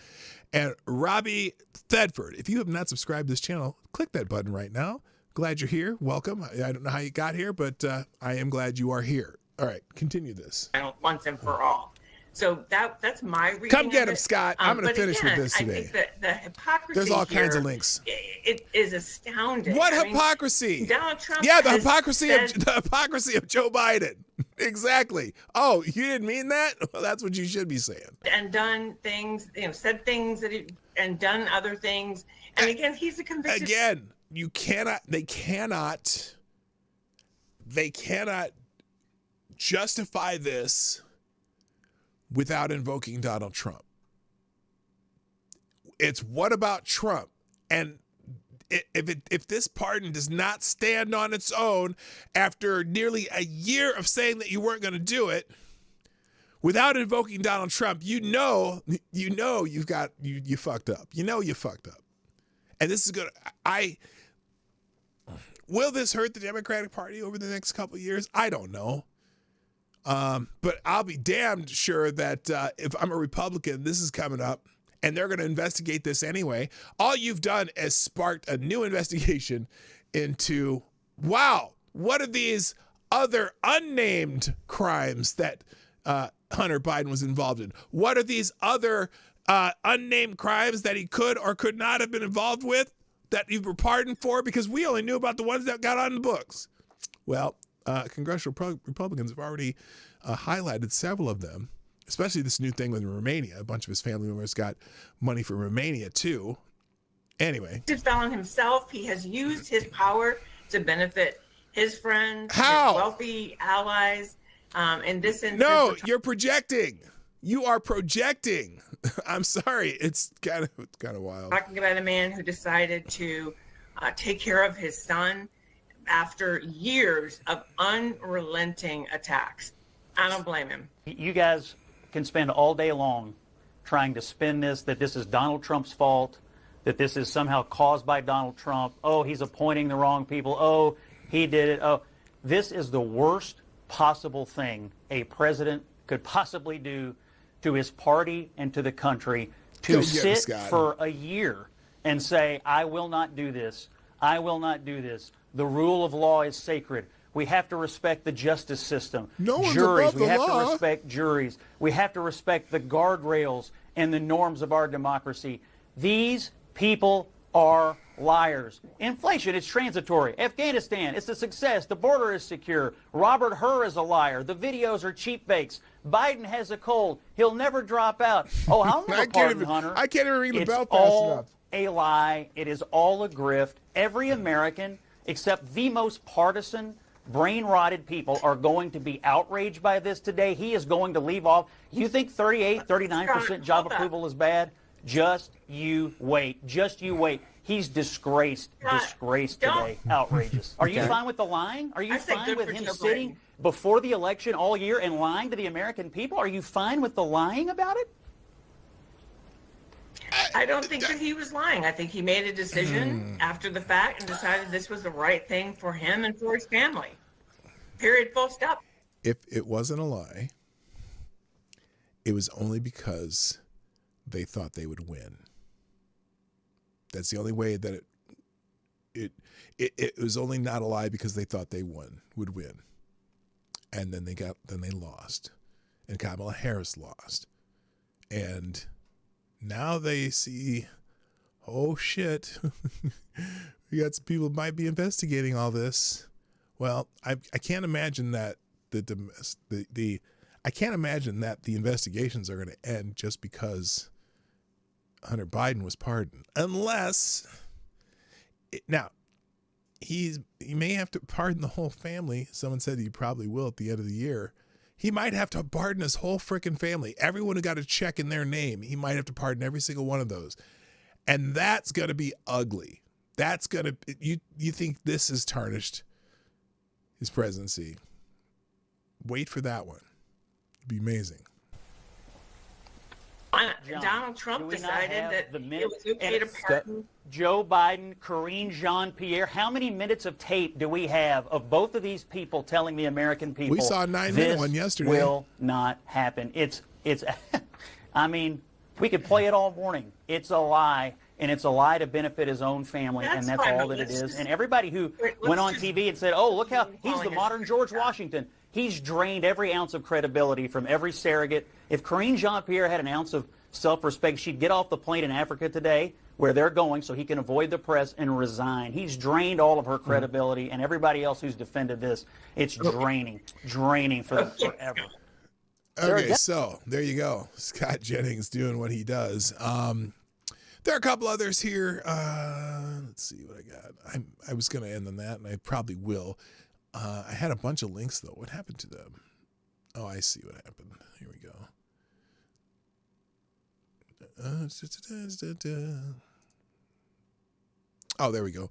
and Robbie Thedford. If you have not subscribed to this channel, click that button right now. Glad you're here. Welcome. I don't know how you got here, but I am glad you are here. All right, continue this. Once and for all. So that's my reading. Come get of him, it. Scott. I'm going to finish with this today. I think that the hypocrisy There's all here, kinds of links. It is astounding. What I mean, hypocrisy? Donald Trump. Yeah, the has hypocrisy said, of Joe Biden. Exactly. Oh, you didn't mean that? Well, that's what you should be saying. and done things, said things and done other things. And again, he's a convicted. Again, they cannot justify this without invoking Donald Trump. It's what about Trump? And if this pardon does not stand on its own after nearly a year of saying that you weren't going to do it, without invoking Donald Trump, you fucked up. You fucked up. And this is going to, will this hurt the Democratic Party over the next couple of years? I don't know. But I'll be damned sure that if I'm a Republican, this is coming up and they're going to investigate this anyway. All you've done is sparked a new investigation into, wow, what are these other unnamed crimes that Hunter Biden was involved in? What are these other unnamed crimes that he could or could not have been involved with that you were pardoned for? Because we only knew about the ones that got on the books. Well, congressional Republicans have already highlighted several of them, especially this new thing with Romania. A bunch of his family members got money for Romania too. Anyway. He's a felon himself. He has used his power to benefit his friends, How? his wealthy allies. In this instance, No, you're projecting. You are projecting. I'm sorry. It's kind of wild. Talking about a man who decided to take care of his son after years of unrelenting attacks. I don't blame him. You guys can spend all day long trying to spin this, that this is Donald Trump's fault, that this is somehow caused by Donald Trump. Oh, he's appointing the wrong people. Oh, he did it. Oh, this is the worst possible thing a president could possibly do to his party and to the country, to sit for a year and say, I will not do this. I will not do this. The rule of law is sacred. We have to respect the justice system. No one's juries, above the we have law. to respect juries. We have to respect the guardrails and the norms of our democracy. These people are liars. Inflation, it's transitory. Afghanistan, it's a success. The border is secure. Robert Hur is a liar. The videos are cheap fakes. Biden has a cold. He'll never drop out. Oh, I'll never pardon Hunter. I can't even ring the bell fast all enough. A lie. It is all a grift. Every American, except the most partisan, brain-rotted people, are going to be outraged by this today. He is going to leave off. You think 38, 39% job approval is bad? Just you wait. Just you wait. He's disgraced today. Outrageous. Are you fine with the lying? Are you fine with him sitting before the election all year and lying to the American people? Are you fine with the lying about it? I don't think that he was lying. I think he made a decision after the fact and decided this was the right thing for him and for his family. Period. Full stop. If it wasn't a lie, it was only because they thought they would win. That's the only way that it was only not a lie because they thought they would win. And then they lost. And Kamala Harris lost. And now they see, oh shit, we got some people that might be investigating all this. Well, I can't imagine that I can't imagine that the investigations are going to end just because Hunter Biden was pardoned, unless now he may have to pardon the whole family. Someone said he probably will at the end of the year. He might have to pardon his whole freaking family. Everyone who got a check in their name, he might have to pardon every single one of those. And that's going to be ugly. That's going to, you think this has tarnished his presidency. Wait for that one. It'd be amazing. Donald Trump decided that it was okay to pardon Joe Biden, Karine Jean-Pierre. How many minutes of tape do we have of both of these people telling the American people? We saw a 9-minute one yesterday. This will not happen. It's. I mean, we could play it all morning. It's a lie, and it's a lie to benefit his own family, and that's fine, all that it is. And everybody who went on TV and said, "Oh, look how he's the modern George Washington," he's drained every ounce of credibility from every surrogate. If Karine Jean-Pierre had an ounce of self-respect, she'd get off the plane in Africa today, where they're going, so he can avoid the press and resign. He's drained all of her credibility, and everybody else who's defended this, it's draining for them forever. Okay, so there you go. Scott Jennings doing what he does. There are a couple others here. Let's see what I got. I was going to end on that, and I probably will. I had a bunch of links, though. What happened to them? Oh, I see what happened. Here we go. Oh, there we go.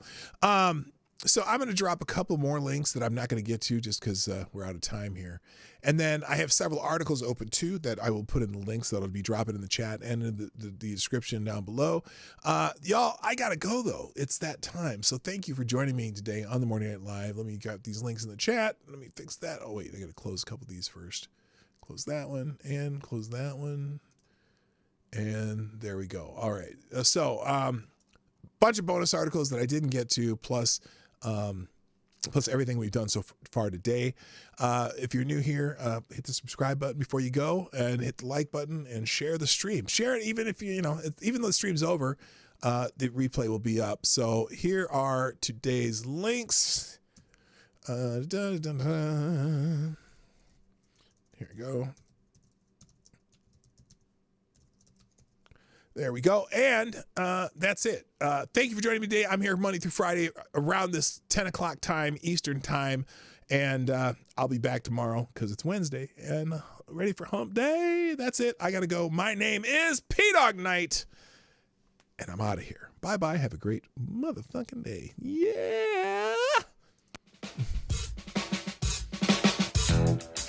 So I'm going to drop a couple more links that I'm not going to get to just because we're out of time here. And then I have several articles open too that I will put in the links that'll be dropping in the chat and in the description down below. Y'all, I got to go though. It's that time. So thank you for joining me today on the Morning Night Live. Let me get these links in the chat. Let me fix that. Oh, wait, I got to close a couple of these first. Close that one and close that one. And there we go. All right. So bunch of bonus articles that I didn't get to, plus everything we've done so far today. If you're new here, hit the subscribe button before you go, and hit the like button, and share the stream. Share it even if even though the stream's over, the replay will be up. So here are today's links. Here we go. There we go. And that's it. Thank you for joining me today. I'm here Monday through Friday around this 10 o'clock time, Eastern time. And I'll be back tomorrow because it's Wednesday and ready for hump day. That's it. I got to go. My name is P-Dog Knight. And I'm out of here. Bye-bye. Have a great motherfucking day. Yeah.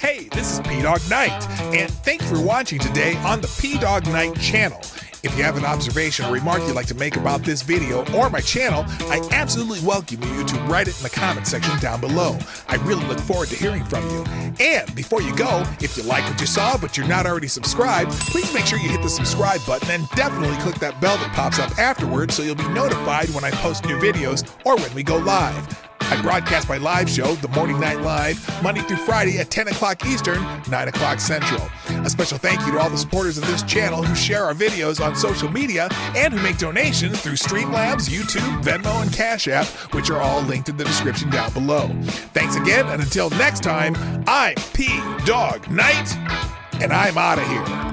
Hey, this is P-Dog Knight. And thank you for watching today on the P-Dog Knight channel. If you have an observation or remark you'd like to make about this video or my channel, I absolutely welcome you to write it in the comment section down below. I really look forward to hearing from you. And before you go, if you like what you saw but you're not already subscribed, please make sure you hit the subscribe button and definitely click that bell that pops up afterwards so you'll be notified when I post new videos or when we go live. I broadcast my live show, The Morning Night Live, Monday through Friday at 10 o'clock Eastern, 9 o'clock Central. A special thank you to all the supporters of this channel who share our videos on social media and who make donations through Streamlabs, YouTube, Venmo, and Cash App, which are all linked in the description down below. Thanks again, and until next time, I'm P-Dog Knight, and I'm out of here.